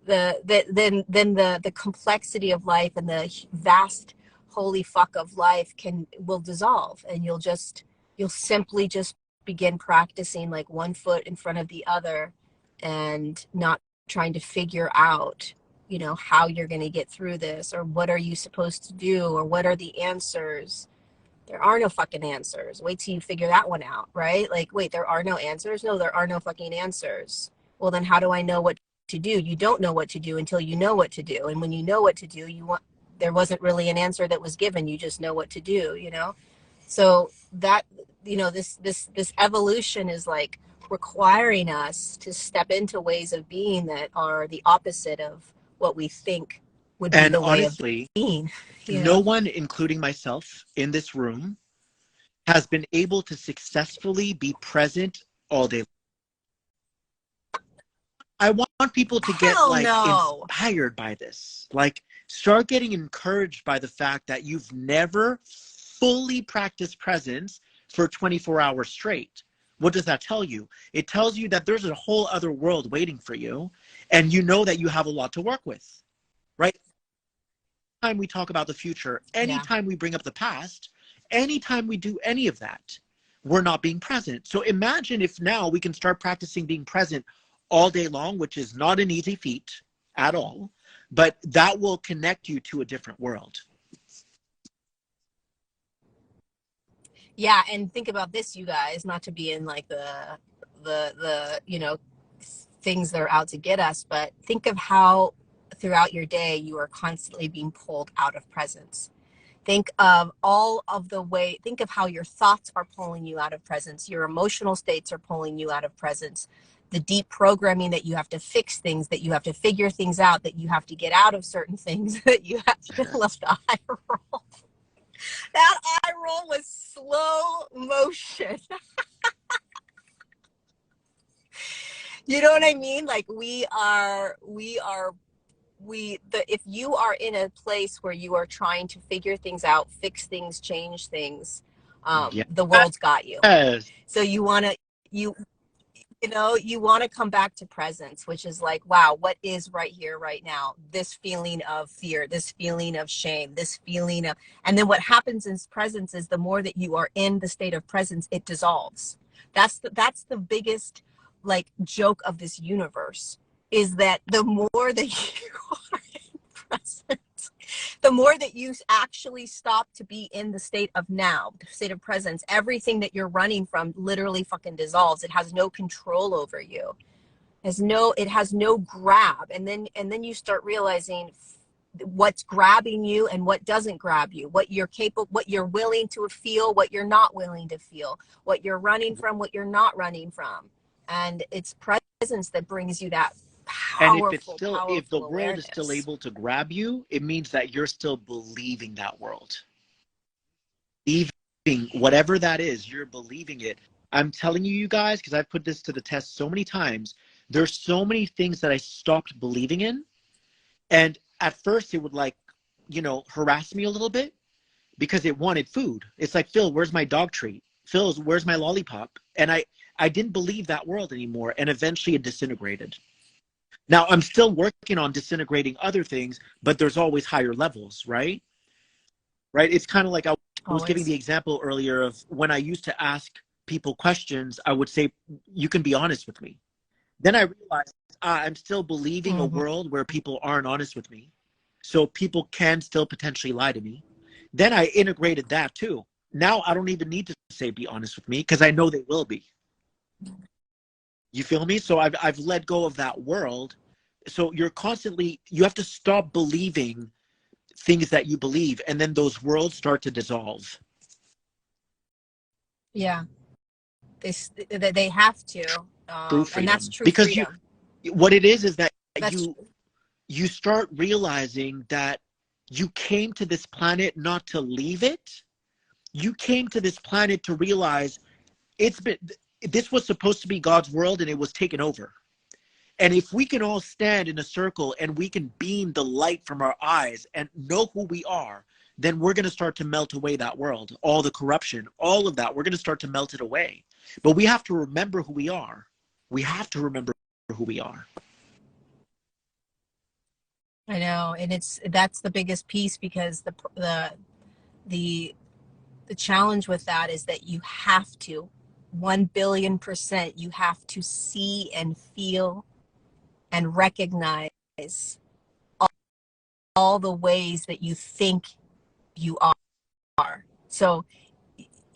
then the complexity of life and the vast holy fuck of life will dissolve, and you'll simply just begin practicing like one foot in front of the other and not trying to figure out, you know, how you're going to get through this, or what are you supposed to do, or what are the answers. There are no fucking answers. Wait till you figure that one out, right? Like, wait, there are no answers? No, there are no fucking answers. Well, then how do I know what to do? You don't know what to do until you know what to do. And when you know what to do, there wasn't really an answer that was given. You just know what to do, you know? So that, you know, this evolution is like requiring us to step into ways of being that are the opposite of what we think would be the way of being. No one, including myself in this room, has been able to successfully be present all day. I want people to get inspired by this. Like, start getting encouraged by the fact that you've never fully practiced presence for 24 hours straight. What does that tell you? It tells you that there's a whole other world waiting for you, and you know that you have a lot to work with, right? Anytime we talk about the future, anytime we bring up the past, anytime we do any of that, we're not being present. So imagine if now we can start practicing being present all day long, which is not an easy feat at all, but that will connect you to a different world. Yeah, and think about this, you guys, not to be in like the you know, things that are out to get us, but think of how throughout your day you are constantly being pulled out of presence. Think of think of how your thoughts are pulling you out of presence, your emotional states are pulling you out of presence, the deep programming that you have to fix things, that you have to figure things out, that you have to get out of certain things, that you have to love the eye roll. That eye roll was slow motion. You know what I mean? Like if you are in a place where you are trying to figure things out, fix things, change things, the world's got you. Yes. So you want to, you want to come back to presence, which is like, wow, what is right here, right now? This feeling of fear, this feeling of shame, this feeling of, and then what happens in presence is the more that you are in the state of presence, it dissolves. That's the biggest like joke of this universe, is that the more that you are in presence, the more that you actually stop to be in the state of now, the state of presence, everything that you're running from literally fucking dissolves. It has no control over you. It has no grab. And then you start realizing what's grabbing you and what doesn't grab you, what you're capable, what you're willing to feel, what you're not willing to feel, what you're running from, what you're not running from. And it's presence that brings you that powerful, and if the world awareness. is still able to grab you, it means that you're still believing that world. Believing whatever that is, you're believing it. I'm telling you, you guys, because I've put this to the test so many times, there's so many things that I stopped believing in. And at first it would harass me a little bit because it wanted food. It's like, Phil, where's my dog treat? Phil, where's my lollipop? And I didn't believe that world anymore. And eventually it disintegrated. Now I'm still working on disintegrating other things, but there's always higher levels, right? Right. It's kind of like I was giving the example earlier of when I used to ask people questions, I would say, you can be honest with me. Then I realized I'm still believing a world where people aren't honest with me. So people can still potentially lie to me. Then I integrated that too. Now I don't even need to say, be honest with me, because I know they will be. You feel me? So I've let go of that world. So you have to stop believing things that you believe, and then those worlds start to dissolve. Yeah. They have to. And that's true because freedom. What it is that you start realizing that you came to this planet not to leave it. You came to this planet to realize this was supposed to be God's world and it was taken over. And if we can all stand in a circle and we can beam the light from our eyes and know who we are, then we're going to start to melt away that world, all the corruption, all of that. We're going to start to melt it away. But we have to remember who we are. We have to remember who we are. I know, and that's the biggest piece, because the challenge with that is that you have to 1,000,000,000% you have to see and feel and recognize all the ways that you think you are. So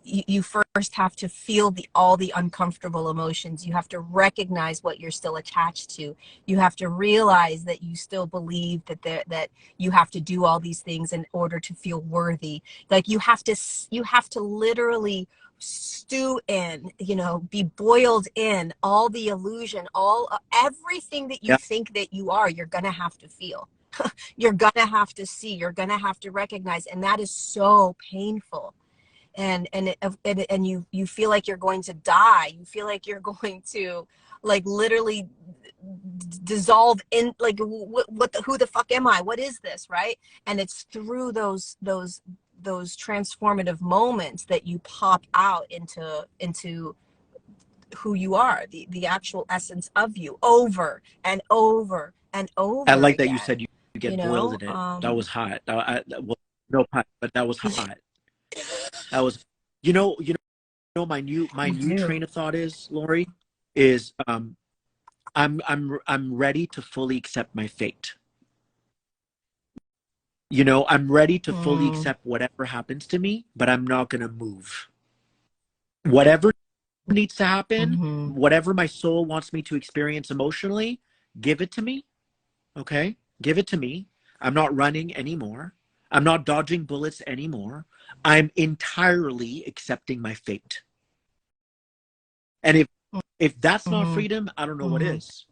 you first have to feel all the uncomfortable emotions. You have to recognize what you're still attached to. You have to realize that you still believe that you have to do all these things in order to feel worthy. Like you have to literally stew in, be boiled in all the illusion, everything that you think that you are. You're gonna have to feel. You're gonna have to see. You're gonna have to recognize, and that is so painful. And you feel like you're going to die. You feel like you're going to literally dissolve in who the fuck am I? What is this, right? And it's through those transformative moments that you pop out into who you are, the actual essence of you, over and over and over. I like again. that you said you get boiled in it. That was hot. No pun, but that was hot. That was, my new train of thought is, Lori, is I'm ready to fully accept my fate. I'm ready to fully accept whatever happens to me, but I'm not gonna move. Whatever needs to happen, whatever my soul wants me to experience emotionally, give it to me. Okay? Give it to me. I'm not running anymore. I'm not dodging bullets anymore. I'm entirely accepting my fate. And if that's not freedom, I don't know what is.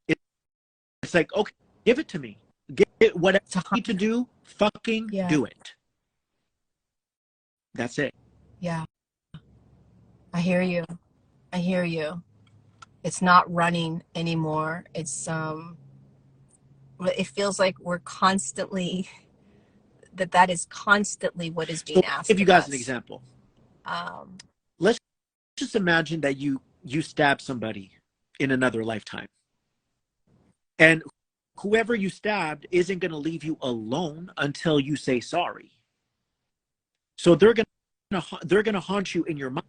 It's like, okay, give it to me. Give it whatever you need to do, fucking do it. That's it. Yeah. I hear you. It's not running anymore. It's it feels like we're constantly, that is constantly what is So being I'll asked give you of guys an us. example. Um, Let's just imagine that you stab somebody in another lifetime. And whoever you stabbed isn't going to leave you alone until you say sorry. So they're going to haunt you in your mind,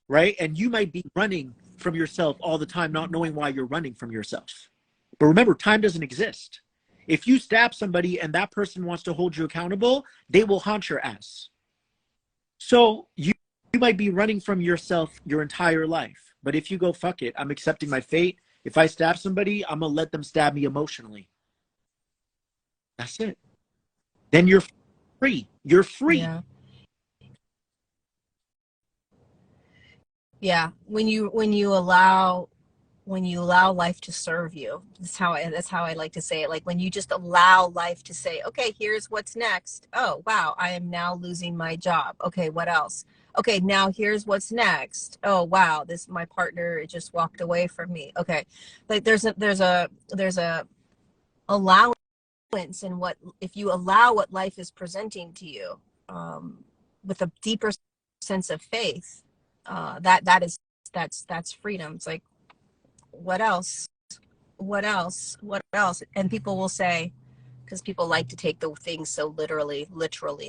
right? And you might be running from yourself all the time, not knowing why you're running from yourself. But remember, time doesn't exist. If you stab somebody and that person wants to hold you accountable, they will haunt your ass. So you might be running from yourself your entire life. But if you go, fuck it, I'm accepting my fate. If I stab somebody, I'm going to let them stab me emotionally. That's it. Then you're free. You're free. yeah. Yeah. When you allow life to serve you, that's how I like to say it. Like when you just allow life to say, okay, here's what's next. Oh, wow, I am now losing my job. Okay, what else? Okay, now here's what's next. Oh, wow, my partner just walked away from me. Okay. Like there's a allowance in what, if you allow what life is presenting to you, with a deeper sense of faith, that's freedom. It's like, what else? What else? What else? And people will say, because people like to take the things so literally,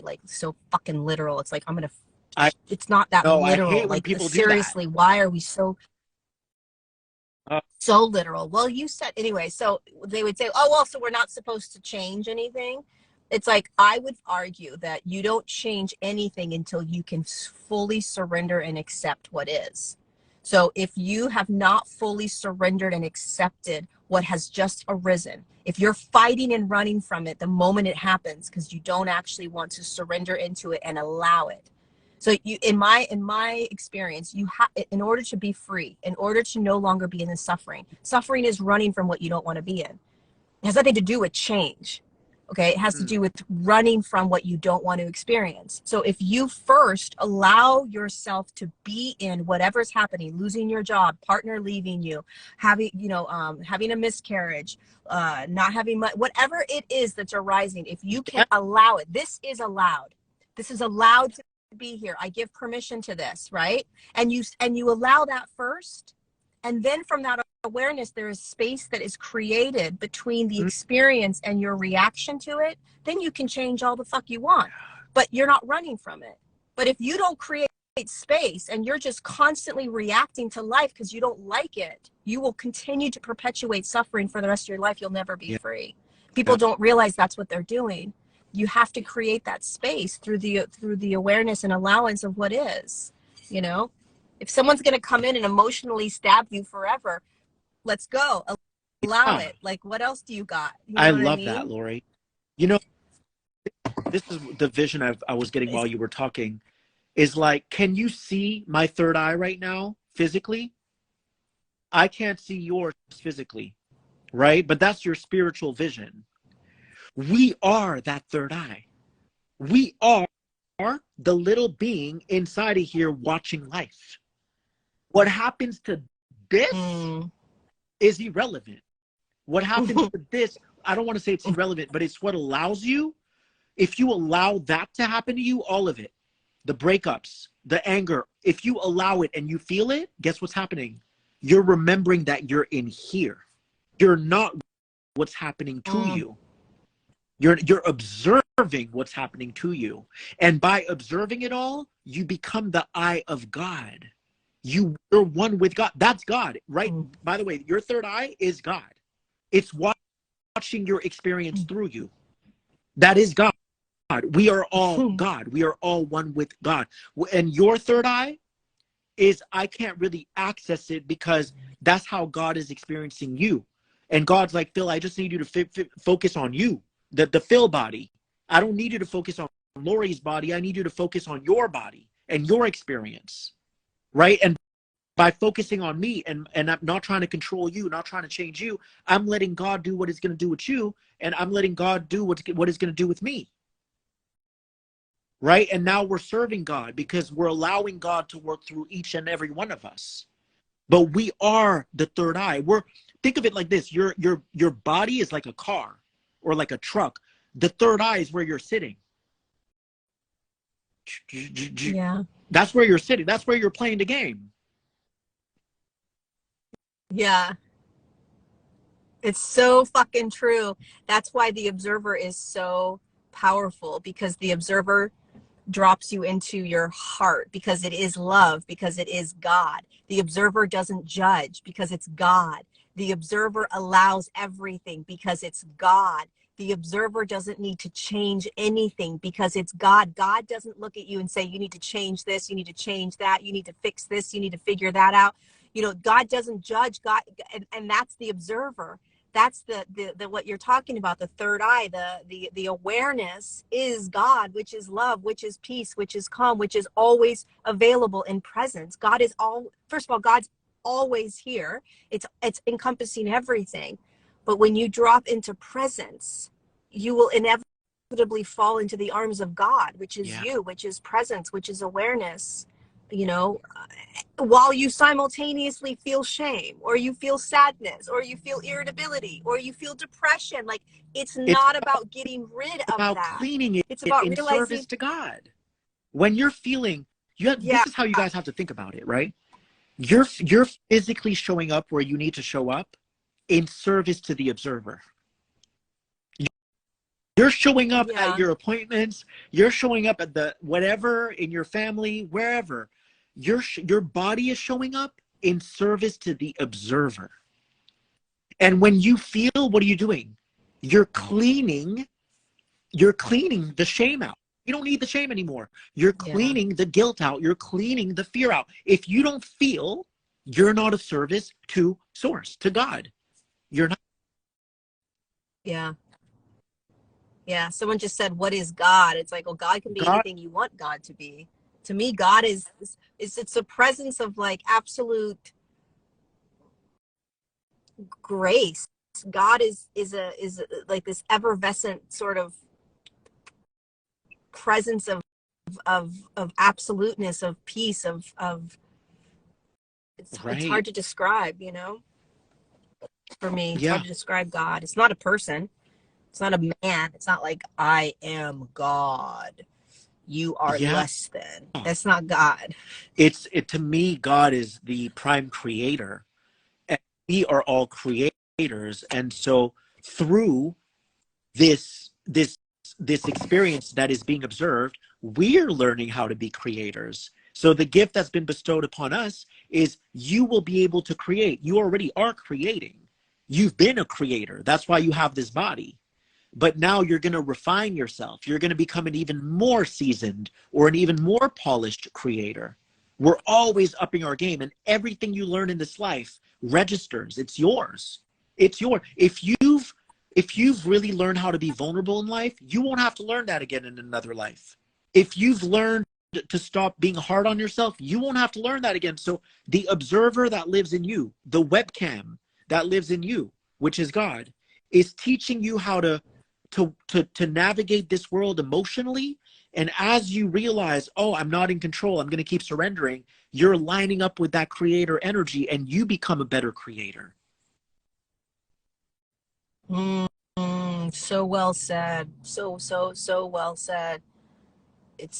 like so fucking literal. It's like, it's not that I literal. hate when Like, people do that. seriously, why are we so literal? Well, you said, anyway, so they would say, oh, well, so we're not supposed to change anything. It's like, I would argue that you don't change anything until you can fully surrender and accept what is. So if you have not fully surrendered and accepted what has just arisen, if you're fighting and running from it the moment it happens because you don't actually want to surrender into it and allow it. So you, in my experience, you have, in order to be free, in order to no longer be in the suffering is running from what you don't want to be in. It has nothing to do with change. Okay, it has to do with running from what you don't want to experience. So if you first allow yourself to be in whatever's happening, losing your job, partner leaving you, having, having a miscarriage, not having money, whatever it is that's arising, if you can allow it, this is allowed. This is allowed to be here. I give permission to this, right? And you allow that first. And then from that awareness, there is space that is created between the experience and your reaction to it. Then you can change all the fuck you want, but you're not running from it. But if you don't create space and you're just constantly reacting to life because you don't like it, you will continue to perpetuate suffering for the rest of your life. You'll never be free. People don't realize that's what they're doing. You have to create that space through the awareness and allowance of what is, If someone's going to come in and emotionally stab you forever, let's go. Allow it. Like, what else do you got? I love that, Lori. This is the vision I was getting while you were talking, is like, can you see my third eye right now physically? I can't see yours physically, right? But that's your spiritual vision. We are that third eye. We are the little being inside of here watching life. What happens to this is irrelevant. What happens to this, I don't want to say it's irrelevant, but it's what allows you. If you allow that to happen to you, all of it, the breakups, the anger, if you allow it and you feel it, guess what's happening? You're remembering that you're in here. You're not what's happening to you. You're observing what's happening to you. And by observing it all, you become the eye of God. You're one with God. That's God, right? By the way, your third eye is God. It's watching your experience through you. That is God. We are all God. We are all one with God. And your third eye is, I can't really access it because that's how God is experiencing you. And God's like, Phil, I just need you to focus on you, the Phil body. I don't need you to focus on Lori's body. I need you to focus on your body and your experience, right? And by focusing on me and I'm not trying to control you, not trying to change you, I'm letting God do what he's going to do with you, and I'm letting God do what he's going to do with me. Right? And now we're serving God because we're allowing God to work through each and every one of us. but we are the third eye. Think of it like this. Your body is like a car or like a truck. The third eye is where you're sitting. Yeah. That's where you're sitting. That's where you're playing the game. Yeah. It's so fucking true. That's why the observer is so powerful, because the observer drops you into your heart, because it is love, because it is God. The observer doesn't judge because it's God. The observer allows everything because it's God. The observer doesn't need to change anything because it's God. God doesn't look at you and say, you need to change this, you need to change that, you need to fix this, you need to figure that out. You know, God doesn't judge. God, and that's the observer. That's the what you're talking about, the third eye. The awareness is God, which is love, which is peace, which is calm, which is always available in presence. God is first of all, God's always here. It's encompassing everything. But when you drop into presence, you will inevitably fall into the arms of God, which is you, which is presence, which is awareness. You know, while you simultaneously feel shame, or you feel sadness, or you feel irritability, or you feel depression. Like, it's not about getting rid of that. Cleaning it. It's about in realizing service to God. When you're feeling, this is how you guys have to think about it, right? You're physically showing up where you need to show up in service to the observer. You're showing up at your appointments. You're showing up at the whatever, in your family, wherever. Your body is showing up in service to the observer. And when you feel, what are you doing? You're cleaning the shame out. You don't need the shame anymore. You're cleaning the guilt out. You're cleaning the fear out. If you don't feel, you're not of service to source, to God. You're not. Yeah. Someone just said, what is God? It's like, well, God can be anything you want God to be. To me, God is it's a presence of like absolute grace. God is like this effervescent sort of presence of absoluteness, of peace, of it's hard to describe, you know. For me, it's hard to describe God. It's not a person. It's not a man. It's not like, I am God, you are less than. That's not God. To me, God is the prime creator, and we are all creators. And so through this experience that is being observed, we're learning how to be creators. So the gift that's been bestowed upon us is, you will be able to create. You already are creating. You've been a creator. That's why you have this body. But now you're going to refine yourself. You're going to become an even more seasoned or an even more polished creator. We're always upping our game, and everything you learn in this life registers. It's yours. It's yours. If you've really learned how to be vulnerable in life, you won't have to learn that again in another life. If you've learned to stop being hard on yourself, you won't have to learn that again. So the observer that lives in you, the webcam that lives in you, which is God, is teaching you how to navigate this world emotionally. And as you realize, oh, I'm not in control, I'm going to keep surrendering, you're lining up with that creator energy, and you become a better creator. So well said. So well said. It's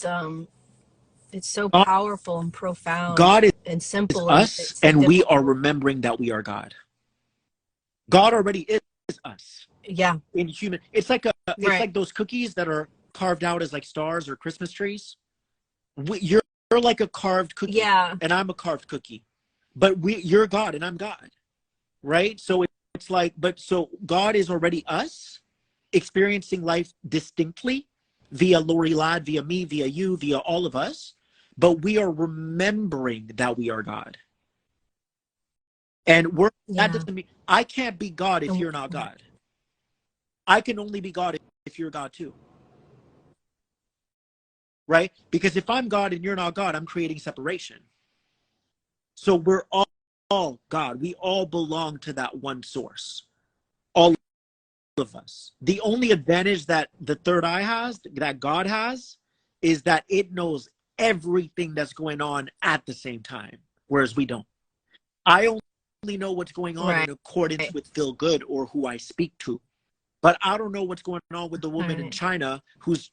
so powerful and profound. God is and simple. Us, and we are remembering that we are God. God already is us. Yeah. In human, it's like like those cookies that are carved out as like stars or Christmas trees. You're like a carved cookie, and I'm a carved cookie, but you're God and I'm God, right? So it's like, so God is already us, experiencing life distinctly via Lori Ladd, via me, via you, via all of us, but we are remembering that we are God. And that doesn't mean I can't be God if you're not God. I can only be God if you're God too. Right? Because if I'm God and you're not God, I'm creating separation. So we're all God. We all belong to that one source. All of us. The only advantage that the third eye has, that God has, is that it knows everything that's going on at the same time, whereas we don't. I only know what's going on Right. in accordance with feel good or who I speak to. But I don't know what's going on with the woman in Right. China who's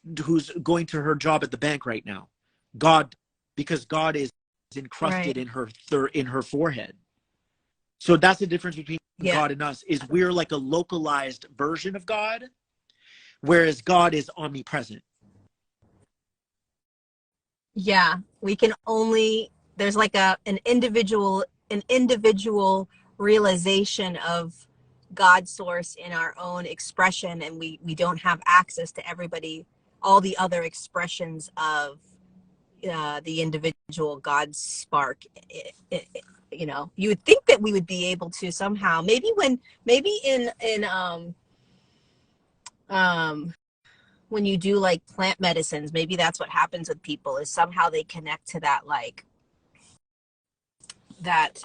going to her job at the bank right now. God, because God is encrusted Right. in her forehead. So that's the difference between Yeah. God and us, is we're like a localized version of God, whereas God is omnipresent. Yeah. We can only, there's like an individual realization of God source in our own expression, and we don't have access to everybody, all the other expressions of the individual God spark. You know, you would think that we would be able to somehow, maybe when you do like plant medicines, maybe that's what happens with people, is somehow they connect to that, like that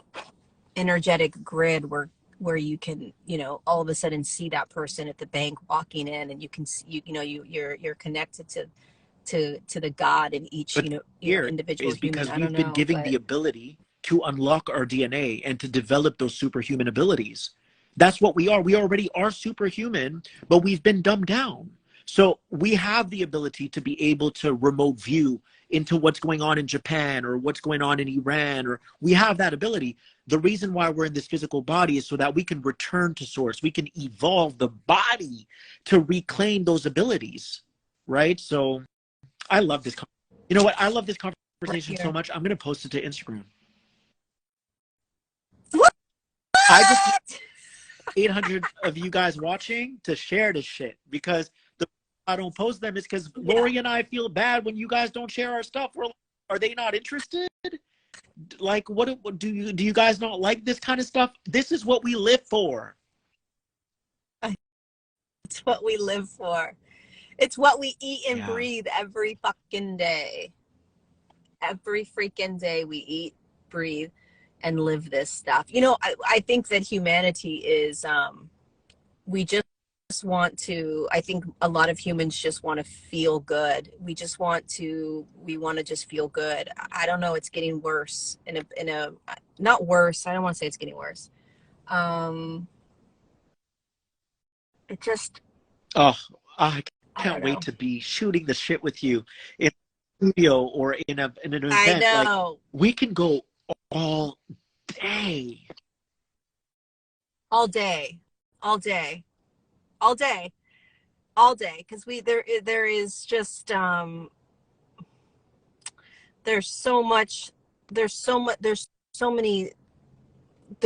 energetic grid where you can, you know, all of a sudden see that person at the bank walking in, and you can see, you know, you're connected to the God in each, But here individual is human. because I don't we've been know, giving but the ability to unlock our DNA and to develop those superhuman abilities. That's what we are. We already are superhuman, but we've been dumbed down. So we have the ability to be able to remote view into what's going on in Japan or what's going on in Iran, or we have that ability. The reason why we're in this physical body is so that we can return to source. We can evolve the body to reclaim those abilities, right? So I love this. You know what? I love this conversation so much. I'm going to post it to Instagram. What? I just need 800 of you guys watching to share this shit, because the I don't post them is because Lori and I feel bad when you guys don't share our stuff. We're like, are they not interested? Like, what do you guys not like this kind of stuff? This is what we live for. It's what we live for. It's what we eat and Yeah. breathe every fucking day. Every freaking day we eat, breathe, and live this stuff. You know, I think that humanity is, we just want to, I think a lot of humans just want to feel good. We want to just feel good. I don't know, it's getting worse in a, not worse, I don't want to say it's getting worse. It just, Oh, I can't wait to be shooting the shit with you in a studio or in an event. I know. Like, we can go all day. All day. All day. All day. All day. Because there is just there's so much, there's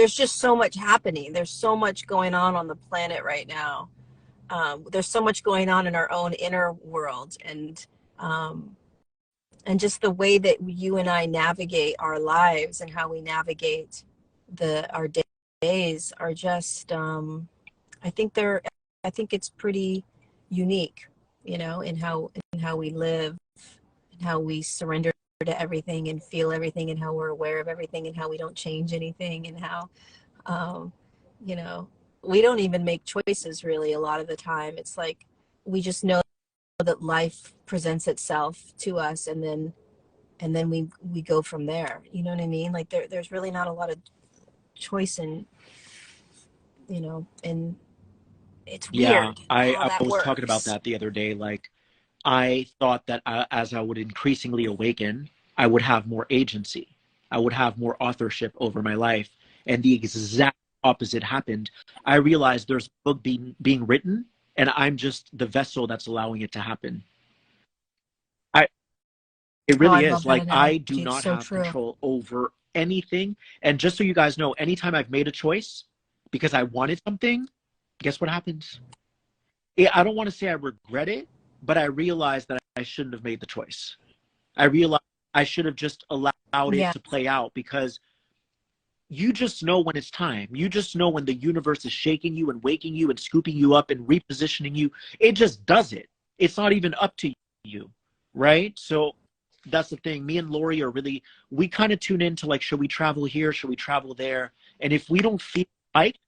just so much happening. There's so much going on the planet right now. There's so much going on in our own inner world, and just the way that you and I navigate our lives and how we navigate our days are just, I think it's pretty unique, you know, in how we live, and how we surrender to everything and feel everything, and how we're aware of everything, and how we don't change anything, and how, you know, we don't even make choices really a lot of the time. It's like we just know that life presents itself to us, and then we go from there. You know what I mean? Like there's really not a lot of choice in, you know, and it's weird I how that was works. talking about that the other day. Like, I thought that as I would increasingly awaken, I would have more agency. I would have more authorship over my life. And the exact opposite happened. I realized there's a book being written, and I'm just the vessel that's allowing it to happen. It really is. Like, I do not have control over anything. And just so you guys know, anytime I've made a choice because I wanted something, guess what happens? I don't want to say I regret it, but I realized that I shouldn't have made the choice. I realized I should have just allowed it to play out, because you just know when it's time. You just know when the universe is shaking you and waking you and scooping you up and repositioning you. It just does it. It's not even up to you, right? So that's the thing. Me and Lori are really, we kind of tune into, like, should we travel here? Should we travel there? And if we don't feel like,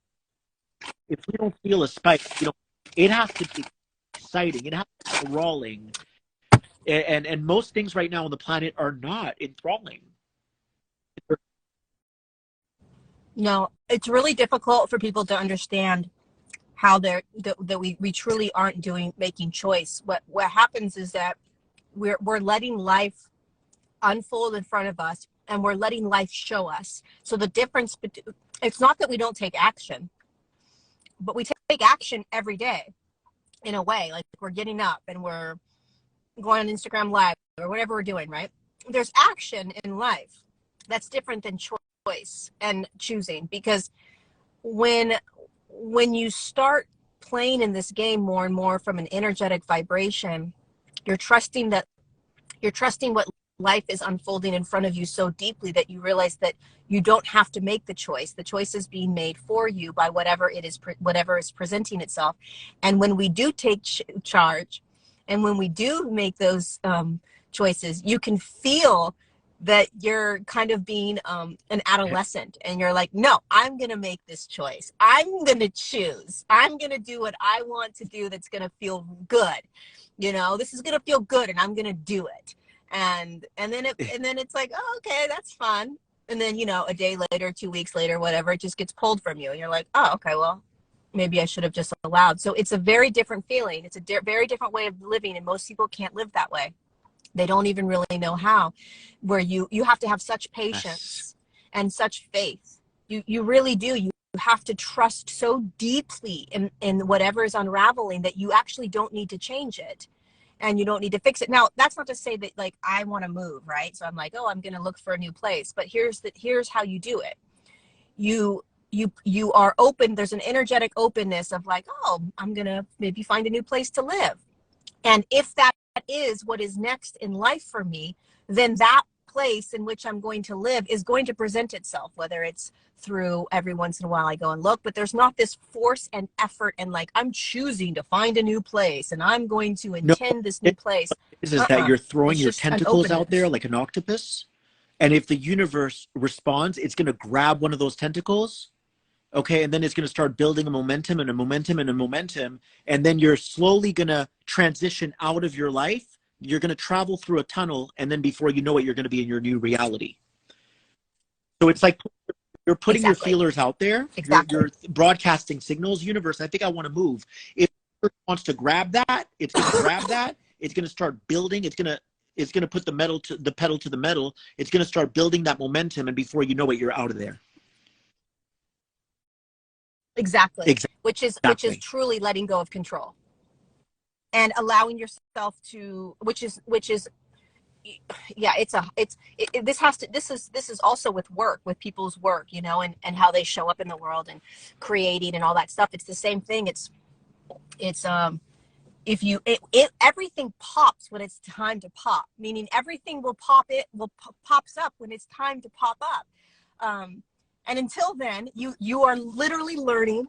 if we don't feel a spike, you know, it has to be exciting. It has to be enthralling. And most things right now on the planet are not enthralling. No, it's really difficult for people to understand how that we truly aren't making choice. What happens is that we're letting life unfold in front of us, and we're letting life show us. So the difference, it's not that we don't take action, but we take action every day in a way. Like we're getting up and we're going on Instagram Live or whatever we're doing, right? There's action in life that's different than choice and choosing, because when you start playing in this game more and more from an energetic vibration, you're trusting what life is unfolding in front of you so deeply that you realize that you don't have to make the choice. The choice is being made for you by whatever is presenting itself. And when we do take charge, and when we do make those choices, you can feel that you're kind of being an adolescent, and you're like, no, I'm going to make this choice. I'm going to choose. I'm going to do what I want to do that's going to feel good. You know, this is going to feel good, and I'm going to do it. And then it's like, oh, okay, that's fun. And then, you know, a day later, 2 weeks later, whatever, it just gets pulled from you. And you're like, oh, okay, well, maybe I should have just allowed. So it's a very different feeling. It's a very different way of living. And most people can't live that way. They don't even really know how, where you have to have such patience and such faith. You really do. You have to trust so deeply in whatever is unraveling that you actually don't need to change it. And you don't need to fix it. Now, that's not to say that, like, I want to move, right? So I'm like, oh, I'm going to look for a new place. But here's how you do it. You are open. There's an energetic openness of like, oh, I'm going to maybe find a new place to live. And if that is what is next in life for me, then that place in which I'm going to live is going to present itself, whether it's through every once in a while I go and look, but there's not this force and effort and like, I'm choosing to find a new place and I'm going to intend this new place. Is that you're throwing your tentacles out there like an octopus, and if the universe responds, it's going to grab one of those tentacles, okay, and then it's going to start building a momentum and a momentum and a momentum, and then you're slowly going to transition out of your life. You're going to travel through a tunnel, and then before you know it, you're going to be in your new reality. So it's like you're putting your feelers out there. You're broadcasting signals. Universe, I think I want to move. If it wants to grab that, it's going to grab that. It's going to start building. It's going to put the pedal to the metal. It's going to start building that momentum, and before you know it, you're out of there. Exactly. Which is truly letting go of control and allowing yourself to, which is yeah, this is also with work, with people's work, you know, and how they show up in the world and creating and all that stuff. It's the same thing. Everything pops when it's time to pop, meaning everything pops up when it's time to pop up. And until then, you are literally learning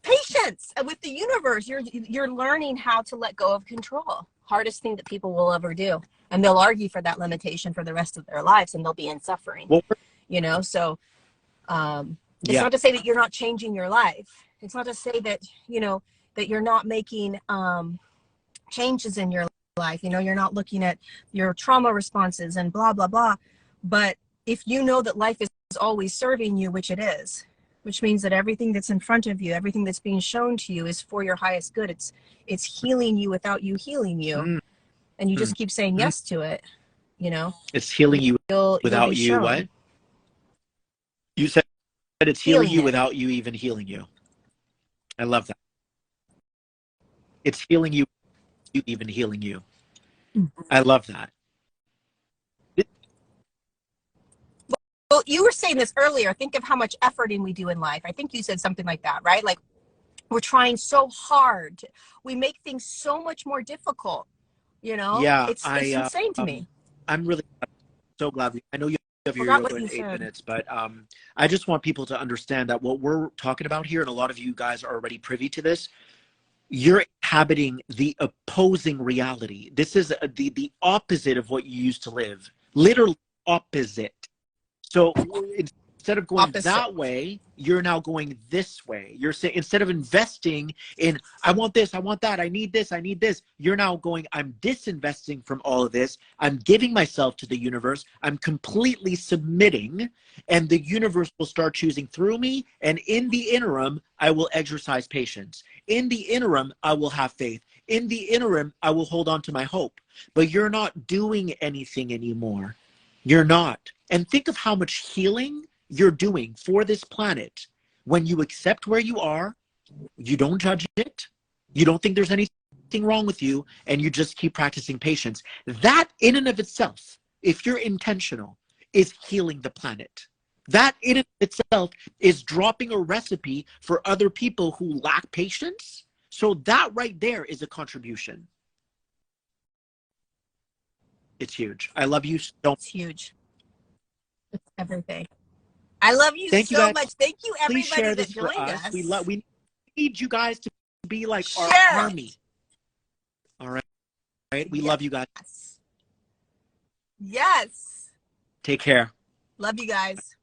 patience with the universe. You're learning how to let go of control. Hardest thing that people will ever do. And they'll argue for that limitation for the rest of their lives, and they'll be in suffering. Well, you know, so it's not to say that you're not changing your life. It's not to say that, you know, that you're not making changes in your life. You know, you're not looking at your trauma responses and blah, blah, blah. But if you know that life is always serving you, which it is, which means that everything that's in front of you, everything that's being shown to you is for your highest good. It's healing you without you healing you. And you just keep saying yes to it, you know? It's healing you without you what? You said it's healing you without you even healing you. I love that. It's healing you even healing you. I love that. Well, you were saying this earlier. Think of how much efforting we do in life. I think you said something like that, right? Like we're trying so hard. We make things so much more difficult, you know? Yeah, it's insane to me. I'm really so glad. I know you have your yoga in 8 minutes, but I just want people to understand that what we're talking about here, and a lot of you guys are already privy to this, you're inhabiting the opposing reality. This is the opposite of what you used to live. Literally opposite. So instead instead of going Opposite. that way, you're now going this way. You're saying, instead of investing in, I want this, I want that, I need this, I need this, you're now going, I'm disinvesting from all of this. I'm giving myself to the universe. I'm completely submitting, and the universe will start choosing through me. And in the interim, I will exercise patience. In the interim, I will have faith. In the interim, I will hold on to my hope. But you're not doing anything anymore. You're not. And think of how much healing you're doing for this planet when you accept where you are, you don't judge it, you don't think there's anything wrong with you, and you just keep practicing patience. That in and of itself, if you're intentional, is healing the planet. That in and of itself is dropping a recipe for other people who lack patience. So that right there is a contribution. It's huge. I love you so much. It's huge. It's everything. I love you Thank you, so guys. much. Thank you, Please everybody share that this for joined us. us. We need you guys to be like our Share it. army. All right. We love you guys. Yes. Take care. Love you guys.